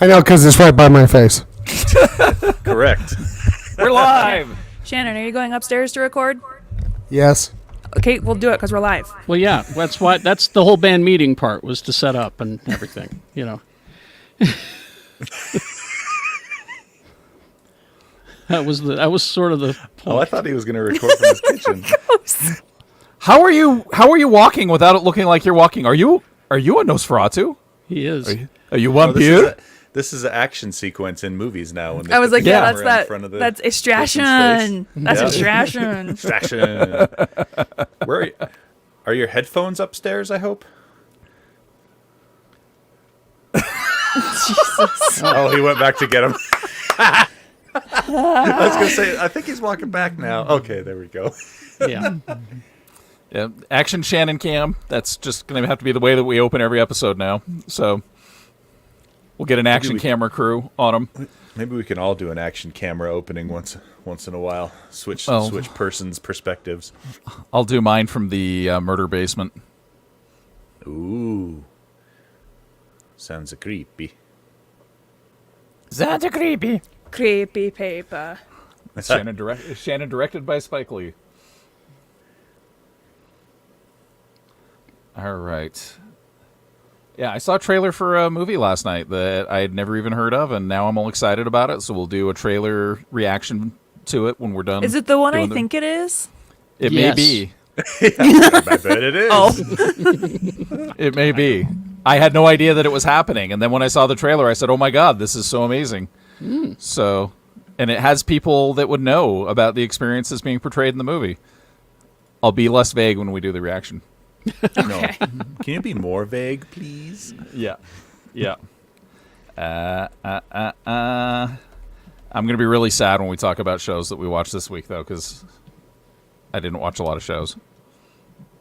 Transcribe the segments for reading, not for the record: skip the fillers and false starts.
I know, because it's right by my face. Correct. We're live. Shannon, are you going upstairs to record? Yes. Okay, we'll do it because we're live. Well, yeah, that's the whole band meeting part was to set up and everything, That was sort of the point. Oh, I thought he was going to record from his kitchen. How are you walking without it looking like you're walking? Are you a Nosferatu? He is. Are you one This is an action sequence in movies now. When they I was put like, the yeah, camera that's in front of the that's person's extraction. face. That's Yeah. extraction. Distraction. Where are your headphones upstairs? I hope. Jesus. Oh, he went back to get them. I was gonna say, I think he's walking back now. Okay, there we go. Yeah. Yeah, action Shannon cam. That's just going to have to be the way that we open every episode now. So we'll get an action camera crew on them. Maybe we can all do an action camera opening once in a while. Switch persons' perspectives. I'll do mine from the murder basement. Ooh, sounds creepy. Sounds creepy. Creepy paper. Shannon directed by Spike Lee. All right. Yeah, I saw a trailer for a movie last night that I had never even heard of, and now I'm all excited about it. So we'll do a trailer reaction to it when we're done. Is it the one I think it is? It Yes. may be. I bet it is. Oh. It may be. I had no idea that it was happening, and then when I saw the trailer, I said, "Oh my God, this is so amazing!" So, and it has people that would know about the experiences being portrayed in the movie. I'll be less vague when we do the reaction. No. Can you be more vague, please? Yeah. I'm going to be really sad when we talk about shows that we watched this week, though, because I didn't watch a lot of shows.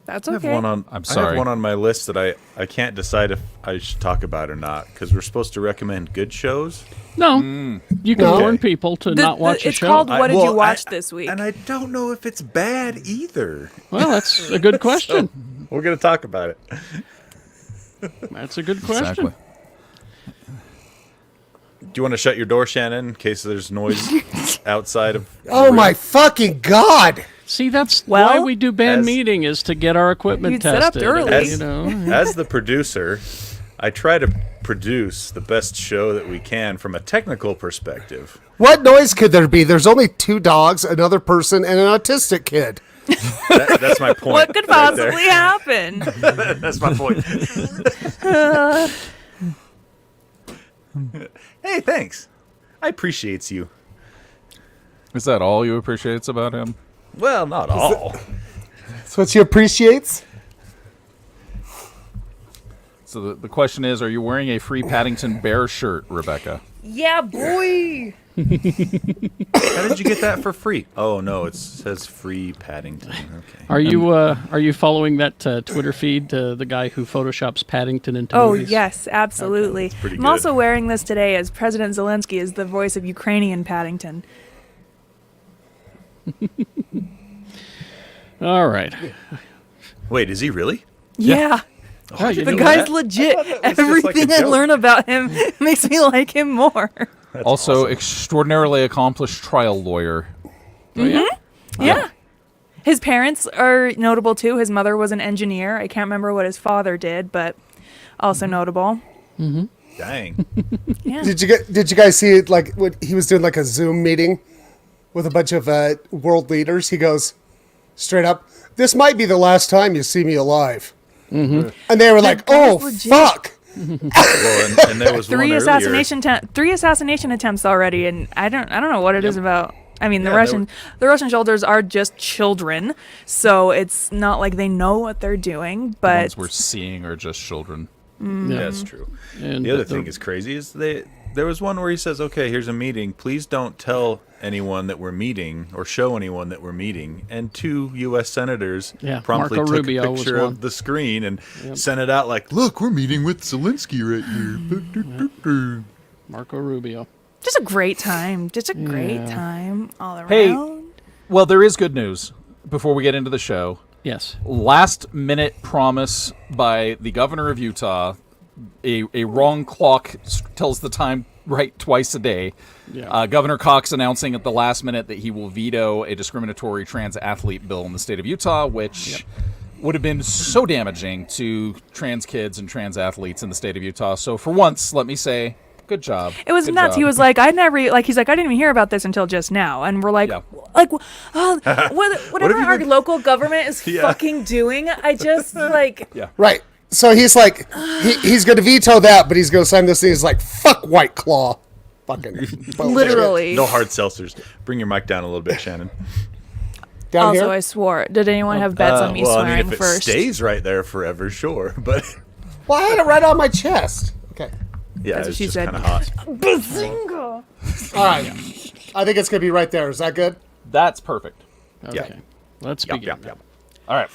That's I have okay. one on. I'm I sorry. have one on my list that I can't decide if I should talk about or not because we're supposed to recommend good shows. No, you can No. warn people to not watch a it's show. called What Did Well, You Watch This Week? And I don't know if it's bad either. Well, that's a good question. We're going to talk about it. That's a good question. Exactly. Do you want to shut your door, Shannon, in case there's noise outside of? Oh my fucking God! See, that's Well, why we do band as- meeting is to get our equipment You'd set up tested. early. As- And, As the producer, I try to produce the best show that we can from a technical perspective. What noise could there be? There's only 2 dogs, another person, and an autistic kid. That's my point. What could right there. possibly happen? That's my point. Hey, thanks. I appreciates you. Is that all you appreciates about him? Well, not all. That's what she appreciates? So the question is, are you wearing a free Paddington Bear shirt, Rebecca? Yeah, boy. How did you get that for free? Oh no, it says free Paddington. Okay. are you following that Twitter feed? The guy who photoshops Paddington into Oh, movies? yes, absolutely. pretty I'm good. also wearing this today as President Zelensky is the voice of Ukrainian Paddington. All right. Wait, is he really? Yeah. Oh, you The knew guy's that? legit. just like a Everything I joke. learn about him makes me like him more. That's Also, awesome. extraordinarily accomplished trial lawyer. Oh, yeah? Yeah. His parents are notable too. His mother was an engineer. I can't remember what his father did, but also notable. Dang. Yeah. Did you guys see it? Like when he was doing like a Zoom meeting with a bunch of world leaders? He goes straight up, "This might be the last time you see me alive." And they were like, guy's "Oh legit. fuck!" Well, and there was Three one three assassination attempts already, and I don't know what it is about. I mean, Yeah, the Russian soldiers are just children, so it's not like they know what they're doing. The But ones we're seeing are just children. Yeah, that's true. And The other thing is crazy is there was one where he says, "Okay, here's a meeting. Please don't tell anyone that we're meeting or show anyone that we're meeting." And 2 U.S. senators Yeah, promptly Marco took Rubio a was picture one. of the screen and sent it out like, "Look, we're meeting with Zelensky right here." Marco Rubio. just a great time. Just a great time all around. Hey. Well, there is good news before we get into the show. Yes. Last minute promise by the governor of Utah a wrong clock tells the time right twice a day. Yeah. Governor Cox announcing at the last minute that he will veto a discriminatory trans athlete bill in the state of Utah, which would have been so damaging to trans kids and trans athletes in the state of Utah. So for once, let me say, good job. It was Good nuts. job. He was like, I didn't even hear about this until just now. And we're like, Yeah. whatever you our been- local government is Yeah. fucking doing, I just like, Yeah. Right. So he's like, he's going to veto that, but he's going to sign this thing. He's like, fuck White Claw. Fucking bullshit. literally. No hard seltzers. Bring your mic down a little bit, Shannon. Down Also, here? I swore. Did anyone have bets on me Well, I swearing mean, if it first? stays right there forever, sure. But Well, I had it right on my chest. Okay. yeah, That's what it's she just said. kind of hot. Bazinga! All right. I think it's going to be right there. Is that good? That's perfect. Okay. Let's Yep, begin. yep, yep. All right.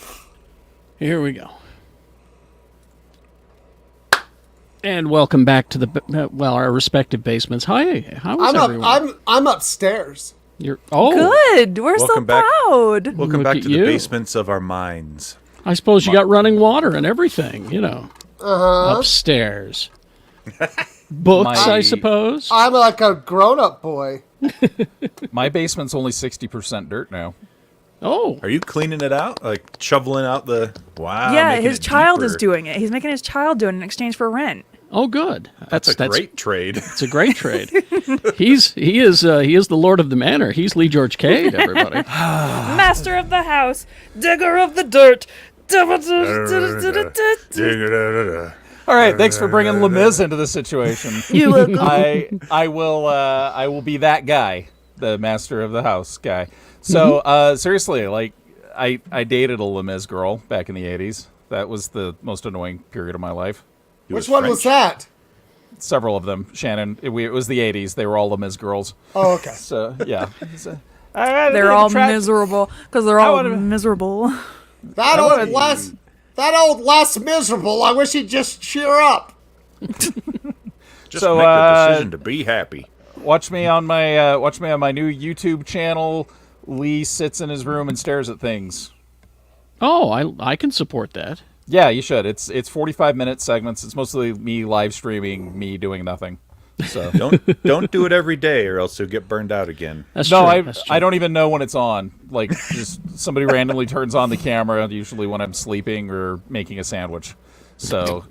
Here we go. And welcome back to our respective basements. Hi, how is everyone? I'm upstairs. You're Good. We're so Welcome back. proud. Welcome Look back at to the you. basements of our minds. I suppose you got running water and everything, upstairs. Books, My- I suppose. I'm like a grown-up boy. My basement's only 60% dirt now. Oh, Are you cleaning it out? Like shoveling out the wow? Yeah, making his it child is deeper. doing it. He's making his child do it in exchange for rent. oh, good. That's a great trade. It's a great trade. he is the Lord of the Manor. He's Lee George Cade, everybody. Master of the house, digger of the dirt. All right, thanks for bringing Les into the situation. You welcome. I will be that guy, the master of the house guy. So seriously, like I dated a Les Mis girl back in the 80s. That was the most annoying period of my life. He Which one was French. that? Several of them, Shannon. It was the 80s. They were all Les Mis girls. Oh, okay. So yeah, They're all miserable because they're all wanna- miserable. That old Les Miserable. I wish he'd just cheer up. Just So, make the decision to be happy. watch me on my new YouTube channel. Lee sits in his room and stares at things. Oh, I can support that. Yeah, you should. It's 45-minute segments. It's mostly me live streaming, me doing nothing. So Don't do it every day, or else you'll get burned out again. That's no, true. That's true. I don't even know when it's on. Like, just somebody randomly turns on the camera, usually when I'm sleeping or making a sandwich. So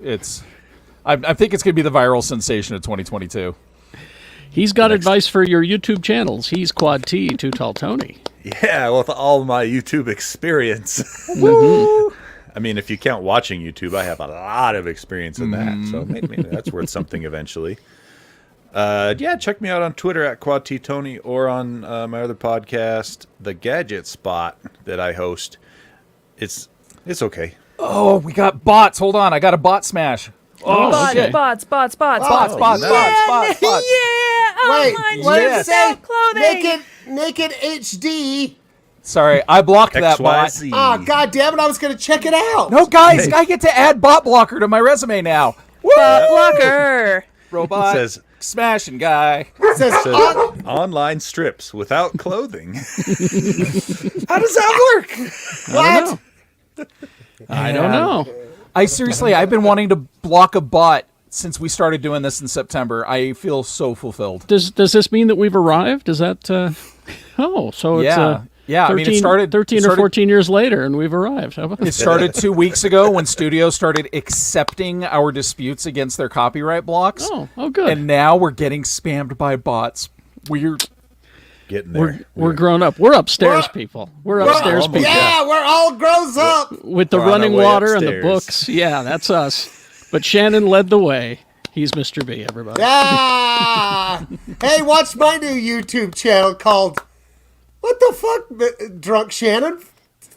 I think it's gonna be the viral sensation of 2022. He's got advice for your YouTube channels. He's Quad T, Too Tall Tony. Yeah, with all my YouTube experience. I mean, if you count watching YouTube, I have a lot of experience in that. So maybe that's worth something eventually. Yeah, check me out on Twitter at QuadTTony or on my other podcast, The Gadget Spot, that I host. It's okay. Oh, we got bots. Hold on, I got a bot smash. Oh, Bots, shit. bots. Bots. Yeah. Oh, Wait, my what did it yes. say? clothing. Naked HD. Sorry, I blocked that bot. XYZ. Ah, god damn it! I was gonna check it out. No, guys, I get to add bot blocker to my resume now. Woo! Bot blocker. Robot Says- smashing guy. It says, Says online strips without clothing. How does that work? what? I don't know. I've been wanting to block a bot since we started doing this in September. I feel so fulfilled. Does this mean that we've arrived? Is that? So it's Yeah. Yeah, 13, I mean, it started 13 or 14 years later, and we've arrived. How about It started 2 weeks ago when studios started accepting our disputes against their copyright blocks. Oh, good. And now we're getting spammed by bots. We're Getting there. We're grown up. We're upstairs people. We're upstairs almost- people. Yeah, we're all grows up. With the We're on our running way water and the upstairs. books. Yeah, that's us. But Shannon led the way. He's Mr. B, everybody. Yeah. Hey, watch my new YouTube channel called "What the Fuck, Drunk Shannon."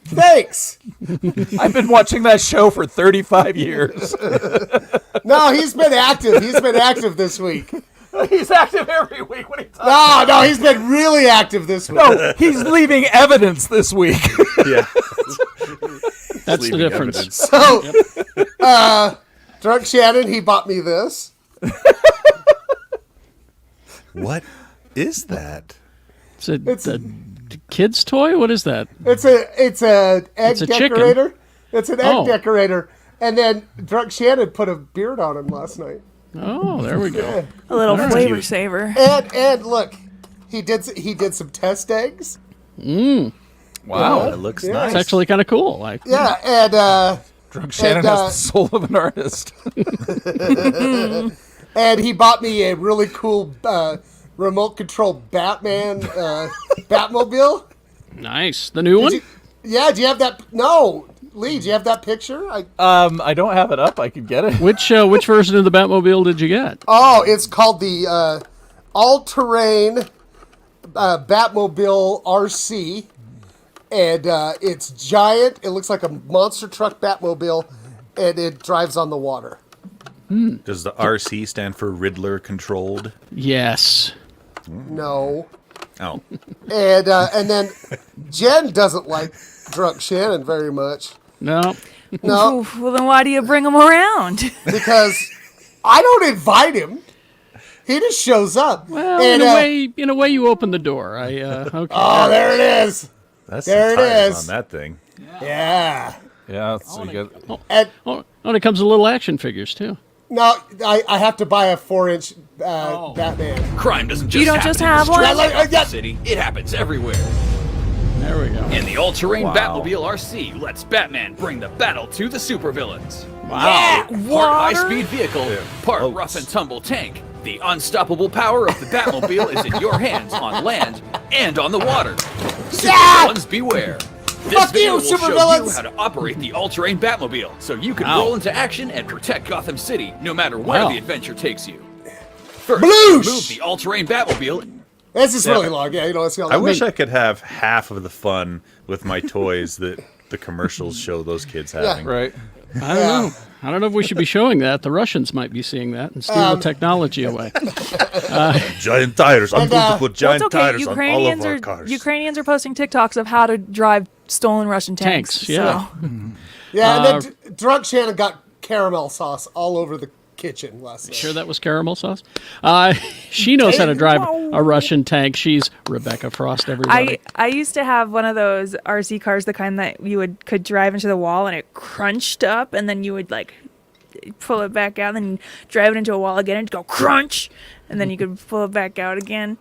Thanks. I've been watching that show for 35 years. No, he's been active. He's been active this week. He's active every week when he talks. No, he's been really active this week. No, he's leaving evidence this week. Yeah. That's the Leaving difference. evidence. So, Drunk Shannon, he bought me this. What is that? It's a kid's toy? What is that? It's a egg It's a chicken. decorator. It's an egg Oh. decorator, And then Drunk Shannon put a beard on him last night. Oh, there we go. A little flavor cute. saver. And look, he did some test eggs. Wow. That looks Yeah. nice. It's actually kind of cool. Like, Yeah, and Drunk Shannon And, has the soul of an artist. and he bought me a really cool remote control Batman Batmobile. nice. The new one? Yeah, do you have that? No, Lee, do you have that picture? I don't have it up. I could get it. Which version of the Batmobile did you get? Oh, it's called the all-terrain Batmobile RC, and it's giant. It looks like a monster truck Batmobile, and it drives on the water. Does the RC stand for Riddler controlled? Yes. No. Oh, And then Jen doesn't like Drunk Shannon very much. No. No, Oof, well, then why do you bring him around? because I don't invite him. He just shows up. Well, And, in a way, you opened the door. Okay. Oh, there it is. that's There some it tires is. on that thing. Yeah. Yeah, so you get, And Oh, and it comes with little action figures too. no, I have to buy a 4-inch Batman. Crime doesn't just You don't happen just in have the one? streets of Yeah, the city. It happens everywhere. There we go. In the all-terrain Wow. Batmobile RC lets Batman bring the battle to the supervillains. Wow. Part high-speed vehicle, part Boats. rough and tumble tank. The unstoppable power of the Batmobile is in your hands on land and on the water. Supervillains beware. This Fuck video you, will show you supervillains! how to operate the all-terrain Batmobile, so you can Wow. roll into action and protect Gotham City, no matter where Wow. the adventure takes you. First, Bloosh! move the all-terrain Batmobile. This is really long. Yeah, it's got I wish I could have half of the fun with my toys that the commercials show those kids having. right. I don't know. I don't know if we should be showing that. The Russians might be seeing that and steal the technology away. Giant tires. I'm And, going to put Well, giant it's okay. tires on all of our cars. Ukrainians are posting TikToks of how to drive stolen Russian tanks. Tanks, yeah. So. Yeah, and then Drunk Shannon got caramel sauce all over the kitchen last night. Sure that was caramel sauce? She knows how to drive a Russian tank. She's Rebecca Frost, everybody. I used to have one of those RC cars, the kind that you could drive into the wall and it crunched up, and then you would like pull it back out, and then drive it into a wall again and go crunch, and then you could pull it back out again.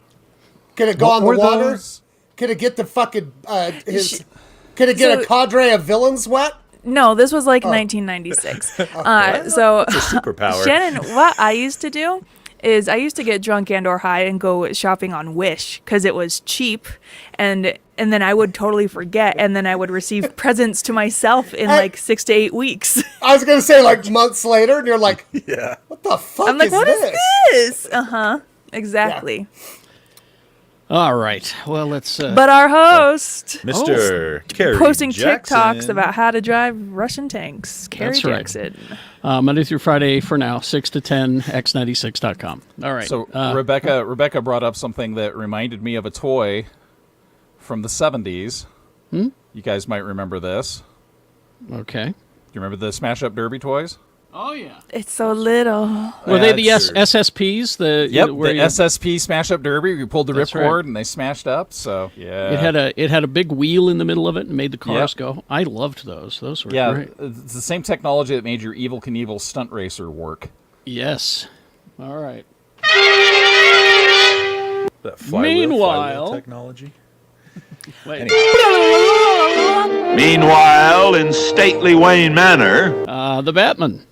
Could it go What on the were water? those? Could it get the fucking Could it get a So- cadre of villains wet? No, this was like 1996. So Superpower. Shannon, what I used to do is I used to get drunk and or high and go shopping on Wish because it was cheap, and then I would totally forget, and then I would receive presents to myself in like 6 to 8 weeks. I was gonna say like months later, and you're like, Yeah. "What the fuck I'm like, is what is this?" this? Exactly. All right. Well, let's... But our host Mr. Kerry posting Jackson. TikToks about how to drive Russian tanks. Carrie That's right. Jackson. Monday through Friday for now, 6 to 10, x96.com. All right. So Rebecca brought up something that reminded me of a toy from the 70s. You guys might remember this. Okay. Do you remember the Smash Up Derby toys? Oh, yeah. It's so little. Were they the That's- SSPs? Yep, where the you- SSP Smash Up Derby. We pulled the That's ripcord right. and they smashed up. So yeah, It had a big wheel in the middle of it and made the cars Yep. go. I loved those. Those were yeah. great. It's the same technology that made your Evel Knievel stunt racer work. Yes. All right. That flywheel Meanwhile- technology. Wait. Meanwhile, in stately Wayne Manor, The Batman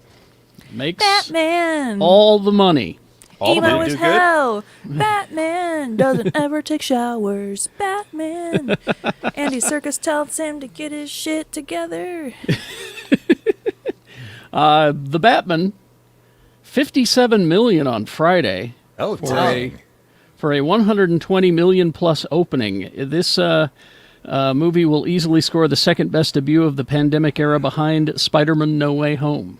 makes Batman. all the money. Emo Did it as do good? hell. Batman doesn't ever take showers. Batman. Andy Serkis tells him to get his shit together. The Batman, $57 million on Friday Oh, a- for a 120 million plus opening. This movie will easily score the second best debut of the pandemic era behind Spider-Man: No Way Home.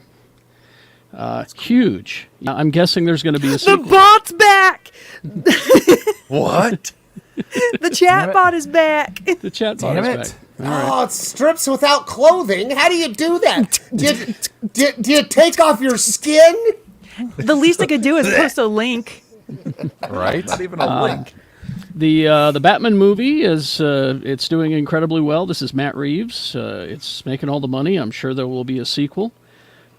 Huge. I'm guessing there's going to be a The sequel. bot's back. What? The chat bot is back. The chat bot Damn is it. back. All right. Oh, it's strips without clothing. How do you do that? Do you take off your skin? The least I could do is post a link. Right? Not even a link. The Batman movie is it's doing incredibly well. This is Matt Reeves. It's making all the money. I'm sure there will be a sequel.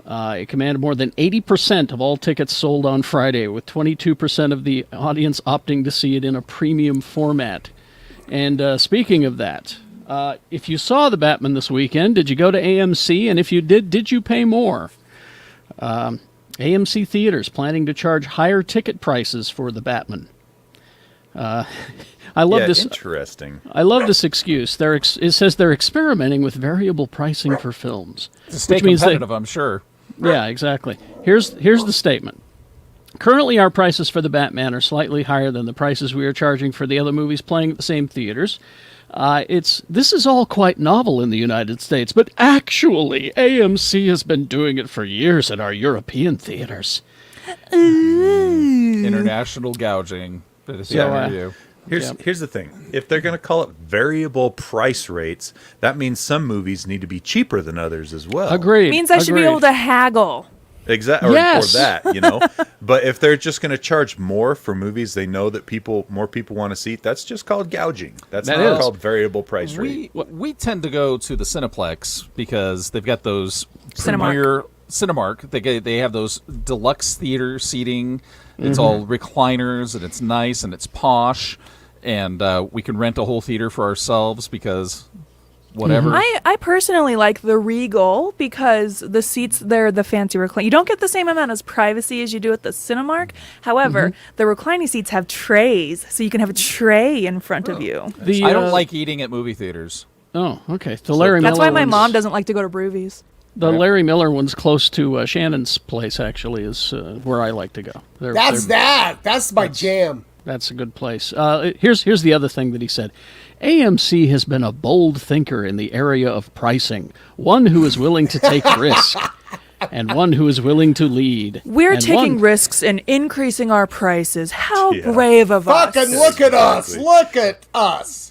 It commanded more than 80% of all tickets sold on Friday, with 22% of the audience opting to see it in a premium format. And speaking of that, if you saw The Batman this weekend, did you go to AMC? And if you did you pay more? AMC Theaters planning to charge higher ticket prices for The Batman. I love this. Interesting. I love this excuse. It says they're experimenting with variable pricing for films. To stay which means competitive, I'm sure. Yeah, exactly. Here's the statement. Currently, our prices for the Batman are slightly higher than the prices we are charging for the other movies playing at the same theaters. This is all quite novel in the United States, but actually, AMC has been doing it for years at our European theaters. International gouging. That is you. Here's the thing. If they're going to call it variable price rates, that means some movies need to be cheaper than others as well. Agreed. Means I should be able to haggle. Exactly, Yes. or that, you know. But if they're just going to charge more for movies they know that more people want to see, that's just called gouging. That's That not is. called variable price rate. We tend to go to the Cineplex because they've got those Cinemark. Cinemark. They have those deluxe theater seating. It's all recliners, and it's nice, and it's posh. And we can rent a whole theater for ourselves because whatever. I personally like the Regal because the seats there, the fancy recline. You don't get the same amount of privacy as you do at the Cinemark. However, the reclining seats have trays, so you can have a tray in front of you. I don't like eating at movie theaters. Oh, okay. The Larry That's Miller why my one's- mom doesn't like to go to Broovies. The Larry Miller one's close to Shannon's place. Actually, is where I like to go. That's my jam. That's a good place. Here's the other thing that he said. AMC has been a bold thinker in the area of pricing, one who is willing to take risk, and one who is willing to lead. We're and taking one- risks and increasing our prices. How brave of us. Fucking look at us. Look at us.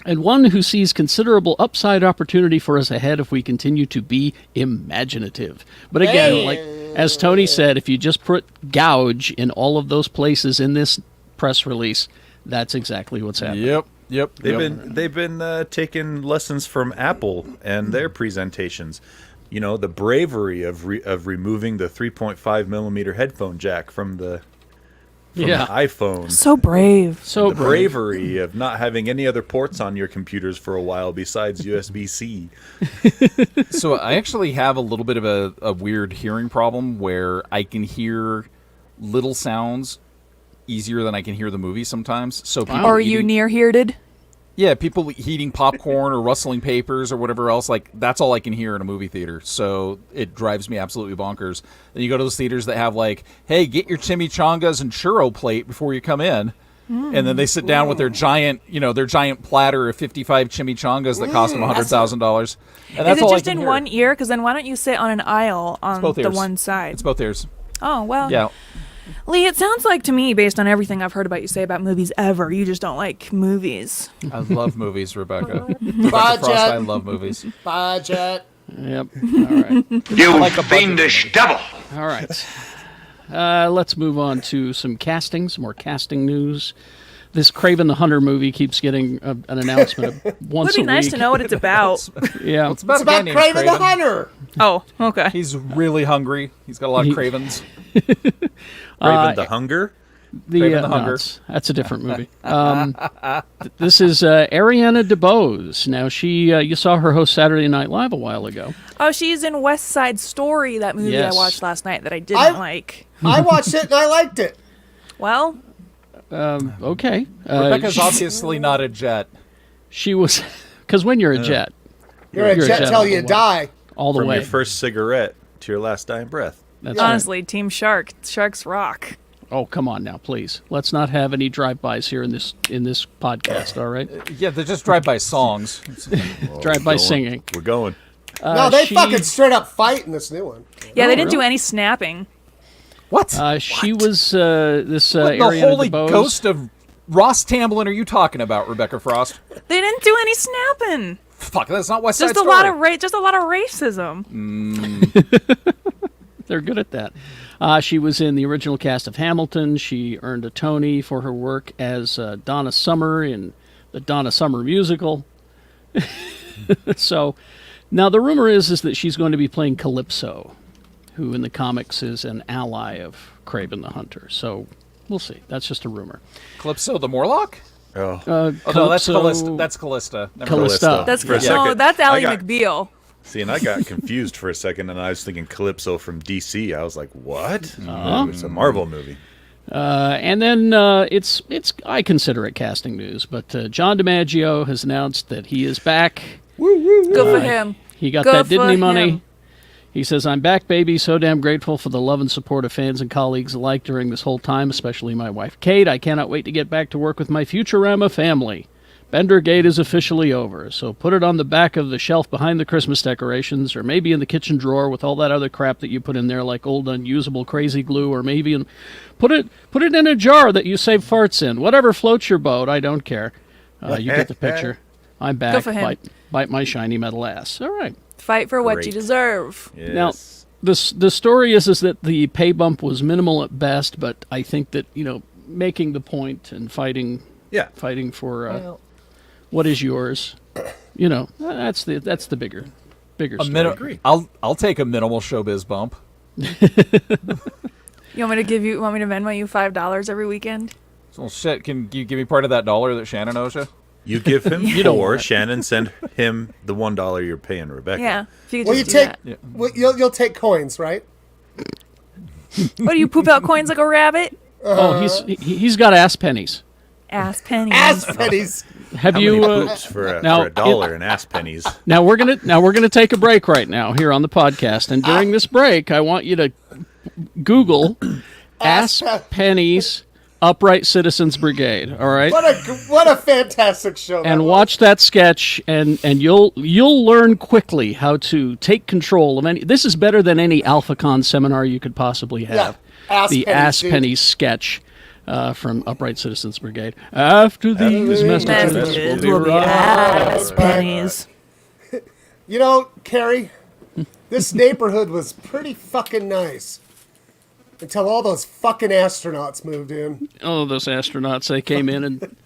and one who sees considerable upside opportunity for us ahead if we continue to be imaginative. But again, like as Tony said, if you just put gouge in all of those places in this press release, that's exactly what's happening. Yep. They've been taking lessons from Apple and their presentations. You know, the bravery of removing the 3.5 millimeter headphone jack from the iPhone. So brave. The bravery of not having any other ports on your computers for a while besides USB-C. So I actually have a little bit of a weird hearing problem where I can hear little sounds easier than I can hear the movie sometimes. So people Are you near-heared? Yeah, people eating popcorn or rustling papers or whatever else, like that's all I can hear in a movie theater. So it drives me absolutely bonkers. Then you go to those theaters that have like, hey, get your chimichangas and churro plate before you come in. And then they sit down with their giant platter of 55 chimichangas that cost them $100,000. And that's Is it all just I can in hear. one ear? Because then why don't you sit on an aisle on both the ears. one side? It's both ears. Oh, well. Yeah. Lee, it sounds like to me, based on everything I've heard about you say about movies ever, you just don't like movies. I love movies, Rebecca. Rebecca Frost, I love movies. Budget. Yep. All right. You fiendish devil! All right. Let's move on to some more casting news. This Kraven the Hunter movie keeps getting an announcement once It would a be week. nice to know what it's about. Yeah. It's about It's about Kraven the Hunter. Oh, okay. He's really hungry. He's got a lot of cravens. Raven the Hunger? Kraven the Hunger. That's a different movie. This is Ariana DeBose. Now, you saw her host Saturday Night Live a while ago. Oh, she's in West Side Story, that movie Yes. I watched last night that I didn't like. I watched it and I liked it. Well, Okay. Rebecca's obviously not a jet. She was, because when you're a jet, You're a jet till all you the way. die. All the From way. your first cigarette to your last dying breath. That's right. honestly, Team Shark. Sharks rock. Oh, come on now, please. Let's not have any drive-bys here in this podcast, all right? Yeah, they're just drive-by songs. Drive-by singing. We're going. No, they she- fucking straight up fight in this new one. Yeah, they didn't really? do any snapping. What? She was this What the Ariana holy DeBose. ghost of Ross Tamblyn are you talking about, Rebecca Frost? They didn't do any snapping. Fuck, that's not West Side Just a Story. lot of racism. They're good at that. She was in the original cast of Hamilton. She earned a Tony for her work as Donna Summer in the Donna Summer musical. So, now the rumor is that she's going to be playing Calypso who in the comics is an ally of Kraven the Hunter. So we'll see. That's just a rumor. Calypso the Morlock? Oh, Oh, no, that's Callista. That's Callista. Never mind. Callista. That's For a no, second, that's I Ally got- McBeal. See, and I got confused for a second, and I was thinking Calypso from DC. I was like, what? It's a Marvel movie. And then it's I consider it casting news, but John Dimaggio has announced that he is back. Good for him. He got Good that Disney for money. him. He says, "I'm back, baby. So damn grateful for the love and support of fans and colleagues alike during this whole time, especially my wife, Kate. I cannot wait to get back to work with my Futurama family. Bendergate is officially over, so put it on the back of the shelf behind the Christmas decorations, or maybe in the kitchen drawer with all that other crap that you put in there, like old unusable crazy glue, or maybe put it in a jar that you save farts in. Whatever floats your boat, I don't care. You get the picture. I'm back. Good for him. Bite my shiny metal ass. All right." Fight for what Great. you deserve. Yes. Now, the story is that the pay bump was minimal at best, but I think that making the point and fighting for what is yours, that's the bigger story. I'll take a minimal showbiz bump. You want me to Venmo you $5 every weekend? Well, shit, can you give me part of that dollar that Shannon owes you? You give him don't four. want it. Shannon, send him the $1 you're paying Rebecca. Yeah. If you could Well, you just do take. that. Well, you'll take coins, right? What do you poop out coins like a rabbit? He's got ass pennies. Ass pennies. Ass pennies. Have How you? many poops for now, a dollar in ass pennies? Now we're gonna take a break right now here on the podcast, and during this break, I want you to Google ass pennies Upright Citizens Brigade. All right. What a fantastic show! And that watch that sketch, and you'll learn quickly how to take control of any. This is better than any AlphaCon seminar you could possibly have. Ass The pennies, Ass dude. Pennies sketch from Upright Citizens Brigade. After these messages, we'll be right ass pennies. You know, Carrie, this neighborhood was pretty fucking nice until all those fucking astronauts moved in. Oh, those astronauts, they came in and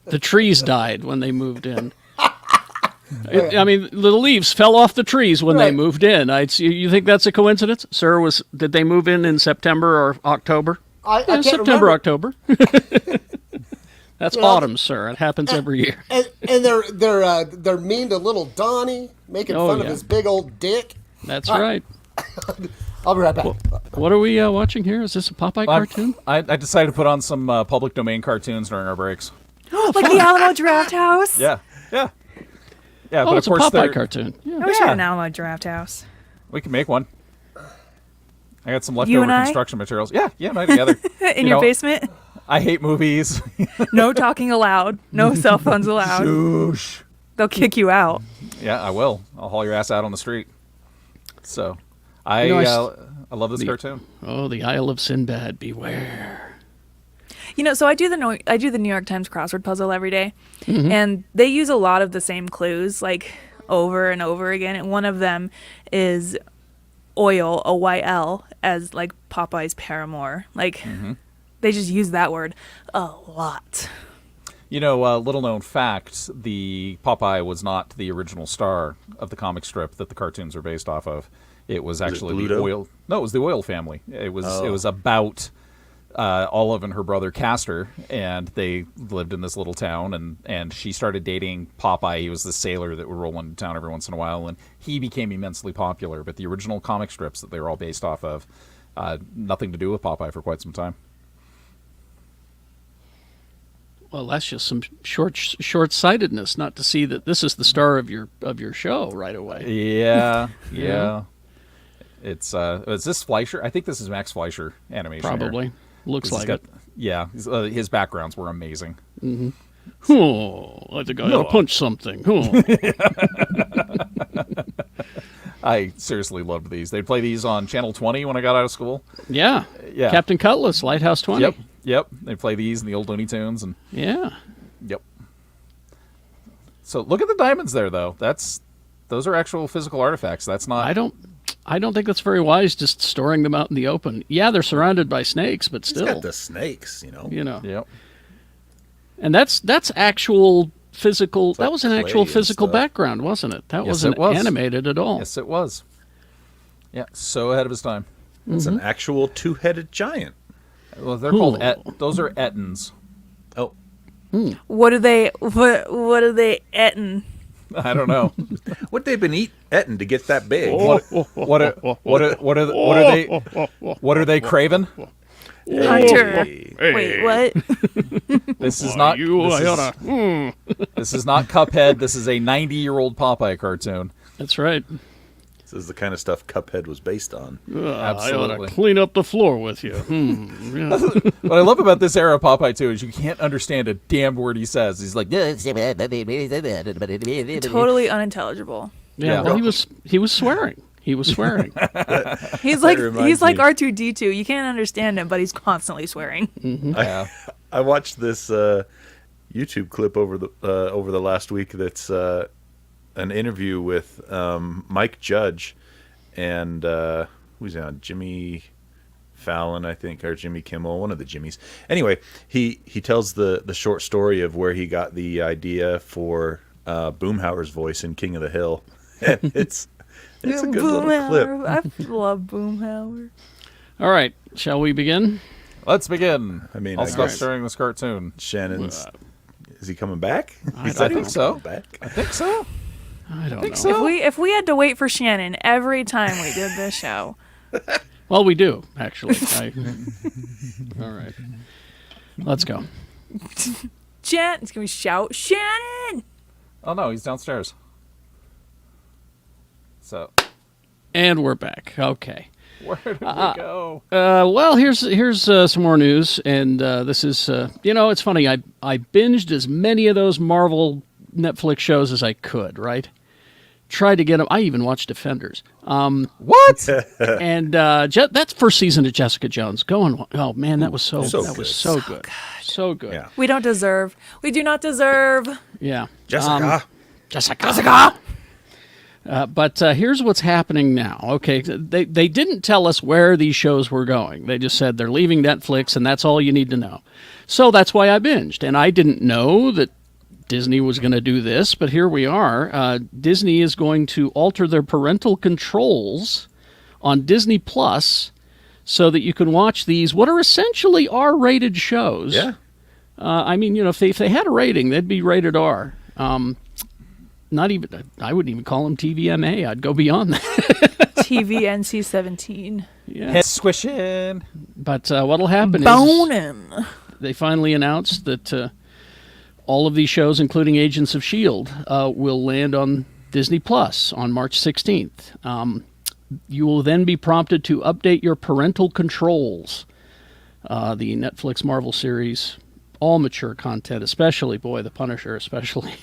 the trees died when they moved in. I mean, the leaves fell off the trees when they Right. moved in. You think that's a coincidence? Sir, did they move in September or October? I can't September, remember. October. That's Well, autumn, sir. It happens every year. And they're mean to little Donnie, making Oh, fun yeah. of his big old dick. That's right. I'll be right back. What are we watching here? Is this a Popeye cartoon? I decided to put on some public domain cartoons during our breaks. Like the Alamo Draft House? Yeah. Oh, but it's of a course Popeye cartoon. Yeah. I wish I had an Alamo Draft House. we can make one. I got some You leftover and I? construction materials. Yeah, and I together. In You your know, basement? I hate movies. No talking allowed. No cell phones allowed. Shoosh. They'll kick you out. Yeah, I will. I'll haul your ass out on the street. So, I I love this cartoon. Oh, the Isle of Sinbad, beware. So I do the New York Times crossword puzzle every day, and they use a lot of the same clues like over and over again. And one of them is oil, OYL, as like Popeye's paramour. Like they just use that word a lot. Little known fact: the Popeye was not the original star of the comic strip that the cartoons are based off of. It was actually the Bluto? oil. No, it was the Oil family. It was about Olive and her brother Castor, and they lived in this little town, and she started dating Popeye. He was the sailor that would roll into town every once in a while, and he became immensely popular. But the original comic strips that they were all based off of, nothing to do with Popeye for quite some time. Well, that's just some short-sightedness not to see that this is the star of your show right away. Yeah. Yeah. It's is this Fleischer? I think this is Max Fleischer animation. here. Probably. Looks 'Cause like he's it. got- Yeah, his backgrounds were amazing. Oh, I think I ought to punch something. Oh. I seriously loved these. They'd play these on Channel 20 when I got out of school. Yeah. Yeah. Captain Cutlass, Lighthouse 20. Yep. They'd play these in the old Looney Tunes, and Yeah. yep. So look at the diamonds there, though. Those are actual physical artifacts. That's not. I don't think that's very wise just storing them out in the open. Yeah, they're surrounded by snakes, but He's still. got the snakes, Yep. And that's actual physical. That like was an clay actual and physical stuff. background, wasn't it? That Yes, wasn't it was. animated at all. Yes, it was. Yeah, so ahead of his time. It's an actual two-headed giant. Well, they're called those are ettins. Oh, What are they eating? I don't know. what they've been eating to get that big? What are they craving? Hunter. Hey. Wait, what? This is not this is not Cuphead. This is a 90-year-old Popeye cartoon. That's right. This is the kind of stuff Cuphead was based on. I ought Absolutely. to clean up the floor with you. Yeah. What I love about this era of Popeye too is you can't understand a damn word he says. He's like, Totally unintelligible. Yeah, well, he was swearing. He was swearing. He's like reminds me. R2D2. You can't understand him, but he's constantly swearing. yeah. I watched this YouTube clip over the last week. That's an interview with Mike Judge and who's on Jimmy Fallon, I think, or Jimmy Kimmel, one of the Jimmys. Anyway, he tells the short story of where he got the idea for Boomhauer's voice in King of the Hill. And it's a good little clip. I love Boomhauer. All right, shall we begin? Let's begin. I mean, I'll I stop guess sharing this cartoon. Shannon's. Is he coming back? I think so. Back. I think so. I don't know. so. If we had to wait for Shannon every time we did this show, Well, we do, actually. All right. Let's go. It's gonna be shout Shannon. Oh no, he's downstairs. So And we're back. Okay. where did we go? Well, here's some more news, and this is, it's funny. I binged as many of those Marvel Netflix shows as I could, right? Tried to get them. I even watched Defenders. What? And that first season of Jessica Jones going. Oh man, that was so So that good. was so good, so good. Yeah. We do not deserve. Yeah. Jessica. Jessica. But here's what's happening now. Okay, they didn't tell us where these shows were going. They just said they're leaving Netflix, and that's all you need to know. So that's why I binged, and I didn't know that Disney was going to do this, but here we are. Disney is going to alter their parental controls on Disney Plus so that you can watch these, what are essentially R-rated shows. Yeah. I mean, if they had a rating, they'd be rated R. Not even, I wouldn't even call them TVMA. I'd go beyond that. TV NC-17. Yeah. Head squishing. But what'll happen Bonin. is they finally announced that all of these shows, including Agents of S.H.I.E.L.D., will land on Disney Plus on March 16th. You will then be prompted to update your parental controls. The Netflix Marvel series, all mature content, especially, boy, The Punisher especially.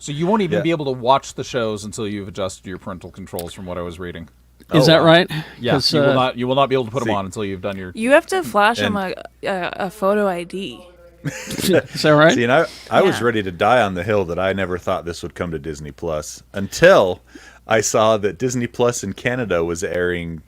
So you won't even Yeah. be able to watch the shows until you've adjusted your parental controls, from what I was reading. Is that wow. right? Yeah, 'Cause, you will not be able to put them See. on until you've done your. You have to flash him And- a photo ID. Is that right? See, and I was Yeah. ready to die on the hill that I never thought this would come to Disney Plus until I saw that Disney Plus in Canada was airing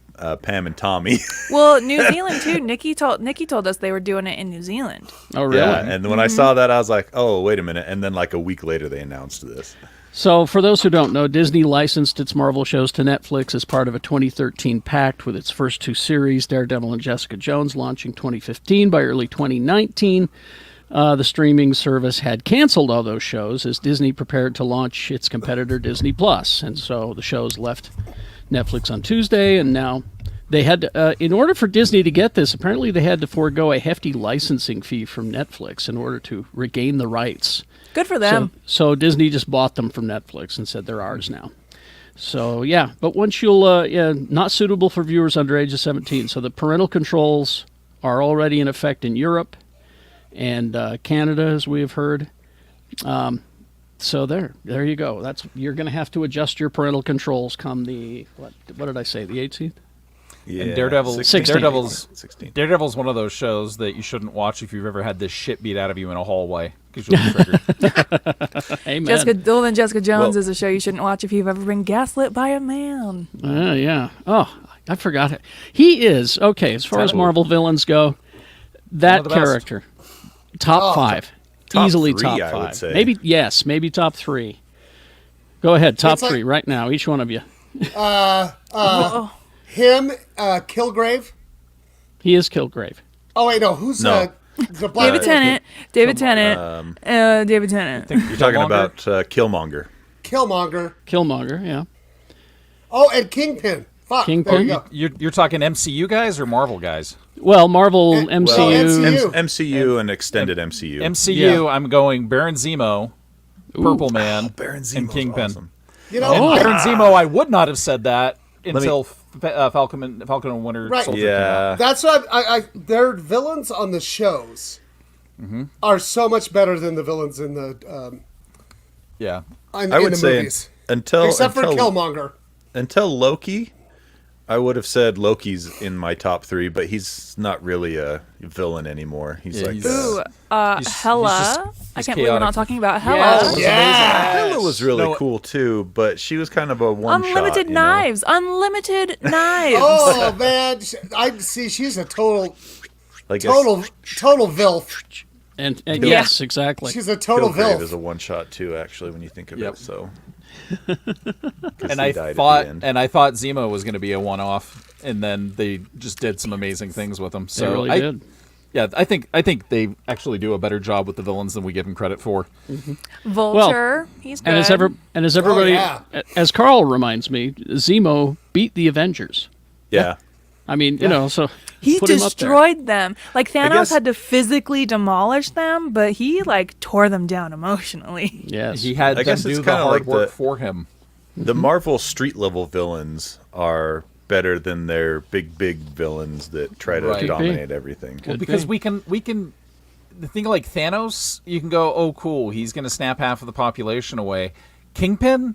Pam and Tommy. Well, New Zealand too. Nikki told us they were doing it in New Zealand. Oh, really? Yeah, and when I saw that, I was like, oh, wait a minute. And then like a week later, they announced this. So, for those who don't know, Disney licensed its Marvel shows to Netflix as part of a 2013 pact with its first two series, Daredevil and Jessica Jones, launching 2015. By early 2019, the streaming service had canceled all those shows as Disney prepared to launch its competitor Disney Plus, and so the shows left Netflix on Tuesday, and now they had to, in order for Disney to get this, apparently they had to forego a hefty licensing fee from Netflix in order to regain the rights. Good for them. So Disney just bought them from Netflix and said they're ours now. So yeah, but once you'll not suitable for viewers under age of 17. So the parental controls are already in effect in Europe and Canada, as we have heard. So there you go. You're going to have to adjust your parental controls come the what did I say? The 18th. Yeah, And Daredevil, 16. Daredevil's one of those shows that you shouldn't watch if you've ever had this shit beat out of you in a hallway, because you'll be triggered. Amen. Jessica Jones Well- is a show you shouldn't watch if you've ever been gaslit by a man. Yeah. Oh, I forgot it. He is okay as far as Marvel villains go. That of the best. character, top 5, top easily three, top I 5. would say. Maybe top 3. Go ahead, top It's like- 3 right now, each one of you. Him, Kilgrave. He is Kilgrave. Oh wait, no. Who's No. the black David Tennant. David Tennant. David Tennant. You're talking about Killmonger. Killmonger. Killmonger, yeah. Oh, and Kingpin. Fuck. There Kingpin? you go. You're talking MCU guys or Marvel guys? Well, Marvel, MCU. well, MCU. MCU and extended MCU. MCU, Yeah. I'm going Baron Zemo, Purple Man, Baron and Zemo's Kingpin. awesome. You know, And Baron Zemo, I would not have said that me- until Falcon and Winter Right. Soldier came out. Yeah. that's what their villains on the shows are so much better than the villains in the Yeah. in I would the say movies. until Except for Killmonger. until Loki, I would have said Loki's in my top 3, but he's not really a villain anymore. He's Yeah, like he's- Ooh, He's Hela. just- I he's can't believe we're not chaotic. talking about Hela. Yes. Yeah. Hela was really No, cool too, but she was kind of a one shot. Unlimited knives. Unlimited knives. Oh man, I see. She's a total Like vilf. And yes, exactly. She's a total Kilgrave is vilf. a one shot too, actually, when you think of Yep. it. So, And I thought Zemo was going to be a one-off, and then they just did some amazing things with him. So They really did. Yeah, I think they actually do a better job with the villains than we give them credit for. Vulture. He's good. And as everybody, yeah. as Carl reminds me, Zemo beat the Avengers. yeah. I mean, you know, so He put him up there. destroyed them. Like Thanos guess- had to physically demolish them, but he like tore them down emotionally. Yes. He had I them guess do it's the kinda hard like work the- for him. The Marvel street level villains are better than their big villains that try to Right. Could be. dominate everything. Well, because we can the thing like Thanos, you can go, oh cool, he's going to snap half of the population away. Kingpin,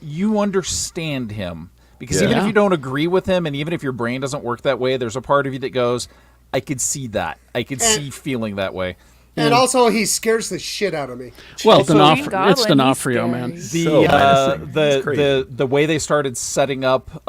you understand him because Yeah. even if Yeah. you don't agree with him, and even if your brain doesn't work that way, there's a part of you that goes, I could see that. I could see feeling that way. And also, he scares the shit out of me. Well, Also- Green it's Goblin, he's D'Onofrio, man. scary. The So menacing. It's crazy. the way they started setting up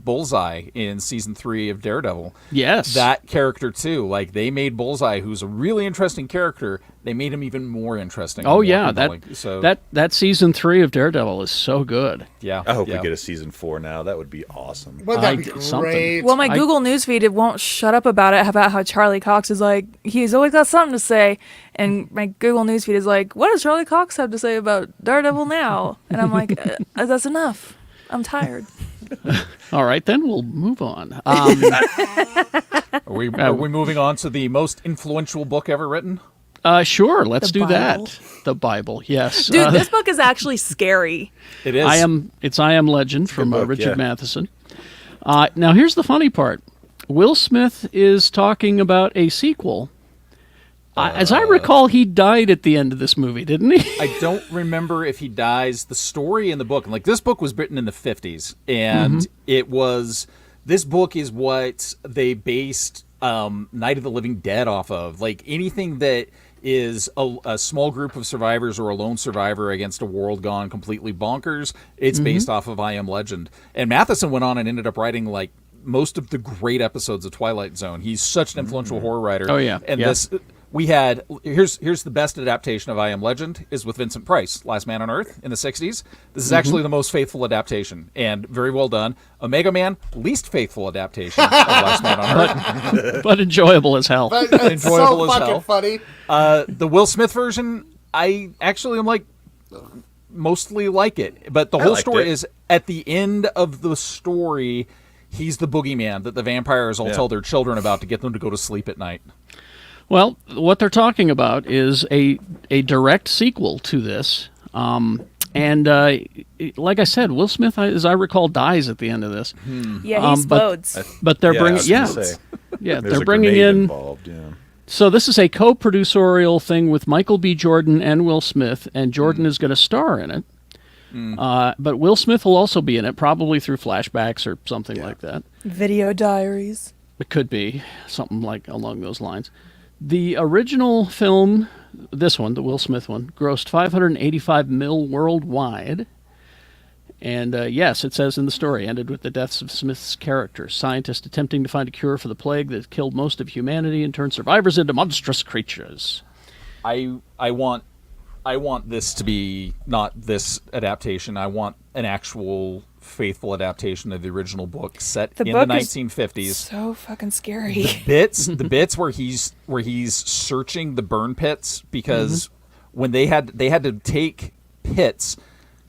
Bullseye in season 3 of Daredevil. Yes. That character too. Like they made Bullseye, who's a really interesting character, they made him even more interesting. Oh and more yeah, compelling. So that season 3 of Daredevil is so good. yeah. I hope yeah. we get a season 4 now. That would be awesome. Wouldn't that be something. great? Well, my I- Google newsfeed it won't shut up about it. About how Charlie Cox is like he's always got something to say, and my Google newsfeed is like, what does Charlie Cox have to say about Daredevil now? And I'm like, that's enough. I'm tired. All right, then we'll move on. Are we moving on to the most influential book ever written? Sure, let's The do Bible? that. The Bible, yes. Dude, this book is actually scary. It is. It's I Am Legend from book, Richard yeah. Matheson. Now here's the funny part. Will Smith is talking about a sequel. As I recall, he died at the end of this movie, didn't he? I don't remember if he dies. The story in the book, and like this book was written in the 50s, and it was this book is what they based Night of the Living Dead off of. Like anything that is a small group of survivors or a lone survivor against a world gone completely bonkers, it's based off of I Am Legend. And Matheson went on and ended up writing like most of the great episodes of Twilight Zone. He's such an influential horror writer. Oh, yeah. And Yeah. this we had here's the best adaptation of I Am Legend is with Vincent Price, Last Man on Earth in the 60s. This is actually the most faithful adaptation and very well done. Omega Man, least faithful adaptation of Last Man on Earth. But enjoyable as hell. But it's so Enjoyable as fucking hell. funny. The Will Smith version, I actually am like mostly like it, but the whole liked story it. is at the end of the story, he's the boogeyman that the vampires all Yeah. tell their children about to get them to go to sleep at night. Well, what they're talking about is a direct sequel to this. And like I said, Will Smith, as I recall, dies at the end of this. Yeah, he but- explodes. But they're I bringing, was yeah, gonna say, yeah, there's they're a bringing grenade in. involved. Yeah. So this is a co-producerial thing with Michael B. Jordan and Will Smith, and Jordan is going to star in it. But Will Smith will also be in it, probably through flashbacks or something like that. Video diaries. It could be something like along those lines. The original film, this one, the Will Smith one, grossed $585 million worldwide. And yes, it says in the story, ended with the deaths of Smith's characters, scientists attempting to find a cure for the plague that killed most of humanity and turned survivors into monstrous creatures. I want this to be not this adaptation. I want an actual faithful adaptation of the original book set The in book the is 1950s. So fucking scary. The bits where he's searching the burn pits because when they had to take pits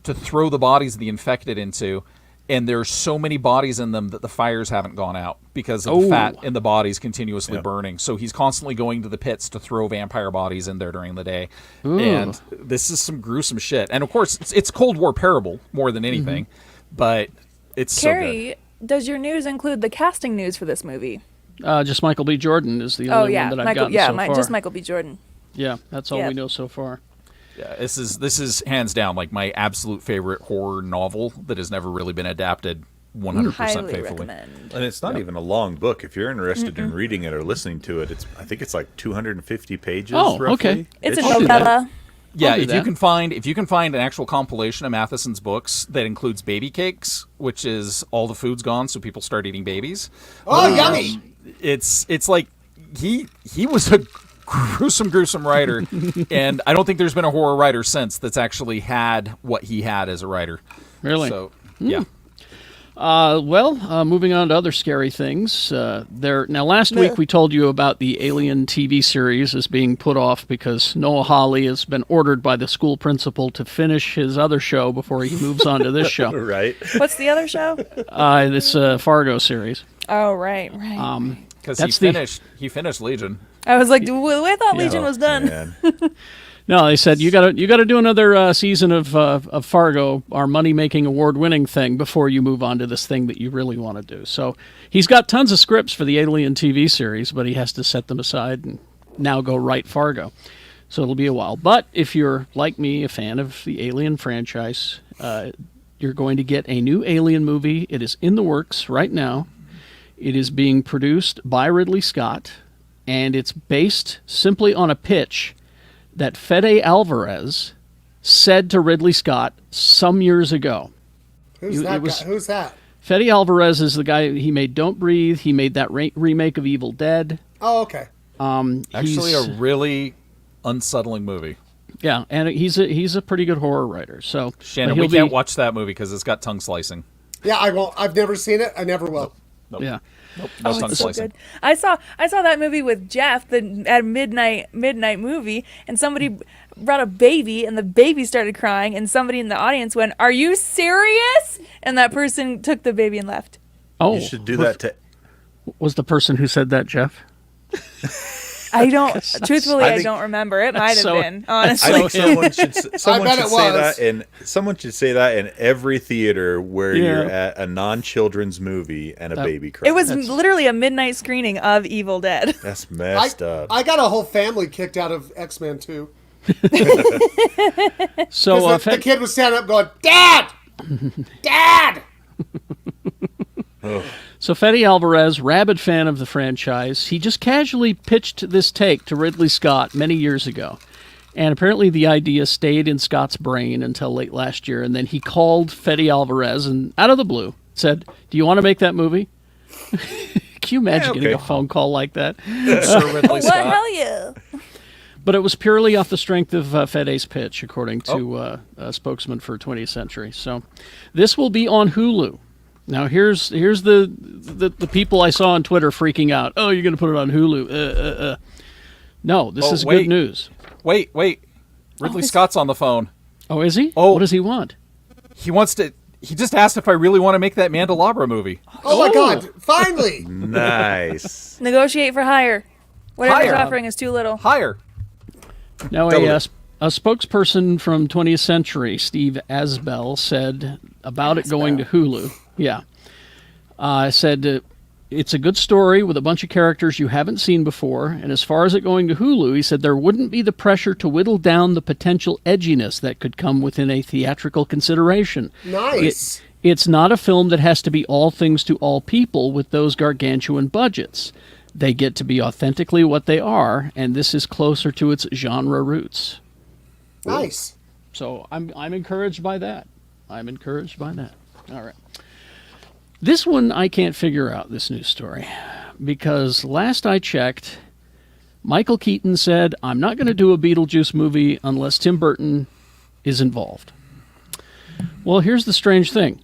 to throw the bodies of the infected into, and there's so many bodies in them that the fires haven't gone out because of the fat in the bodies continuously burning. So he's constantly going to the pits to throw vampire bodies in there during the day. Ooh. And this is some gruesome shit. And of course, it's Cold War parable more than anything, but it's Carrie, so good. does your news include the casting news for this movie? Just Michael B. Jordan is the only one that I've gotten so far. Just Michael B. Jordan. Yeah, that's all we know so far. Yeah, this is hands down like my absolute favorite horror novel that has never really been adapted 100% Highly faithfully. recommend. And it's not even a long book. If you're interested in reading it or listening to it, I think it's like 250 pages. Oh, roughly. okay. It's a I'll do that. novella. Yeah, do if that. you can find an actual compilation of Matheson's books that includes baby cakes, which is all the food's gone, so people start eating babies. Oh, yummy! It's like he was a gruesome writer, and I don't think there's been a horror writer since that's actually had what he had as a writer. Really? So yeah. Moving on to other scary things. Now, last week we told you about the Alien TV series as being put off because Noah Hawley has been ordered by the school principal to finish his other show before he moves on to this show. Right. What's the other show? This Fargo series. Oh, right. Because That's he finished Legion. I was like, I thought Legion was done. Man. No, they said you got to do another season of Fargo, our money-making, award-winning thing, before you move on to this thing that you really want to do. So he's got tons of scripts for the Alien TV series, but he has to set them aside and now go write Fargo. So it'll be a while. But if you're, like me, a fan of the Alien franchise, you're going to get a new Alien movie. It is in the works right now. It is being produced by Ridley Scott, and it's based simply on a pitch that Fede Alvarez said to Ridley Scott some years ago. Who's that guy? Who's that? Fede Alvarez is the guy, he made Don't Breathe, he made that remake of Evil Dead. Oh, okay. Actually, a really unsettling movie. Yeah, and he's a pretty good horror writer. So Shannon, we can't watch that movie because it's got tongue slicing. Yeah, I won't. I've never seen it. I never will. Nope. Yeah. Nope. No tongue It's so slicing. good. I saw that movie with Jeff at a midnight movie, and somebody brought a baby, and the baby started crying, and somebody in the audience went, "Are you serious?" And that person took the baby and left. Oh, You should do that to. was the person who said that Jeff? I don't. Truthfully, I think- don't remember. It might have so- been. I Honestly, think someone should bet it say was. that someone should say that in every theater where Yeah. you're at a non-children's movie and a baby cries. it was literally a midnight screening of Evil Dead. That's messed up. I got a whole family kicked out of XMen too. So The kid was standing up going, "Dad! Dad!" So Fede Alvarez, rabid fan of the franchise, he just casually pitched this take to Ridley Scott many years ago. And apparently the idea stayed in Scott's brain until late last year, and then he called Fede Alvarez and out of the blue said, "Do you want to make that movie?" Can you imagine getting a phone call like that? Sir Ridley What? Scott. Hell yeah! But it was purely off the strength of Fede's pitch, according to a spokesman for 20th Century. So this will be on Hulu. Now here's the people I saw on Twitter freaking out. Oh, you're going to put it on Hulu? No, this is good news. Wait. Ridley Scott's on the phone. Oh, is he? Oh. What does he want? He just asked if I really want to make that Mandelabra movie. Oh my God! Finally. Nice. Negotiate for higher. Whatever he's Higher. offering is too little. Higher. Now, Double a it. spokesperson from 20th Century, Steve Asbell, said about it going to Hulu. Yeah. Said it's a good story with a bunch of characters you haven't seen before. And as far as it going to Hulu, he said there wouldn't be the pressure to whittle down the potential edginess that could come within a theatrical consideration. Nice. It's not a film that has to be all things to all people with those gargantuan budgets. They get to be authentically what they are, and this is closer to its genre roots. Nice. So I'm encouraged by that. I'm encouraged by that. All right. This one I can't figure out, this news story, because last I checked, Michael Keaton said, "I'm not going to do a Beetlejuice movie unless Tim Burton is involved." Well, here's the strange thing.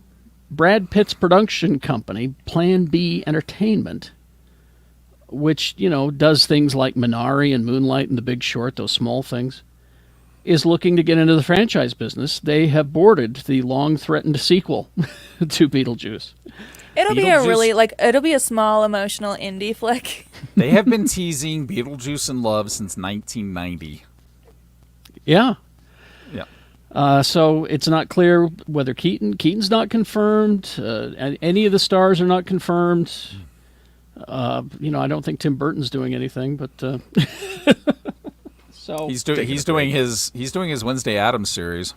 Brad Pitt's production company, Plan B Entertainment, which, does things like Minari and Moonlight and The Big Short, those small things, is looking to get into the franchise business. They have boarded the long-threatened sequel to Beetlejuice. It'll be it'll be a small emotional indie flick. They have been teasing Beetlejuice in Love since 1990. Yeah. Yeah. So it's not clear whether Keaton's not confirmed. Any of the stars are not confirmed. I don't think Tim Burton's doing anything, but so he's doing his Wednesday Addams series.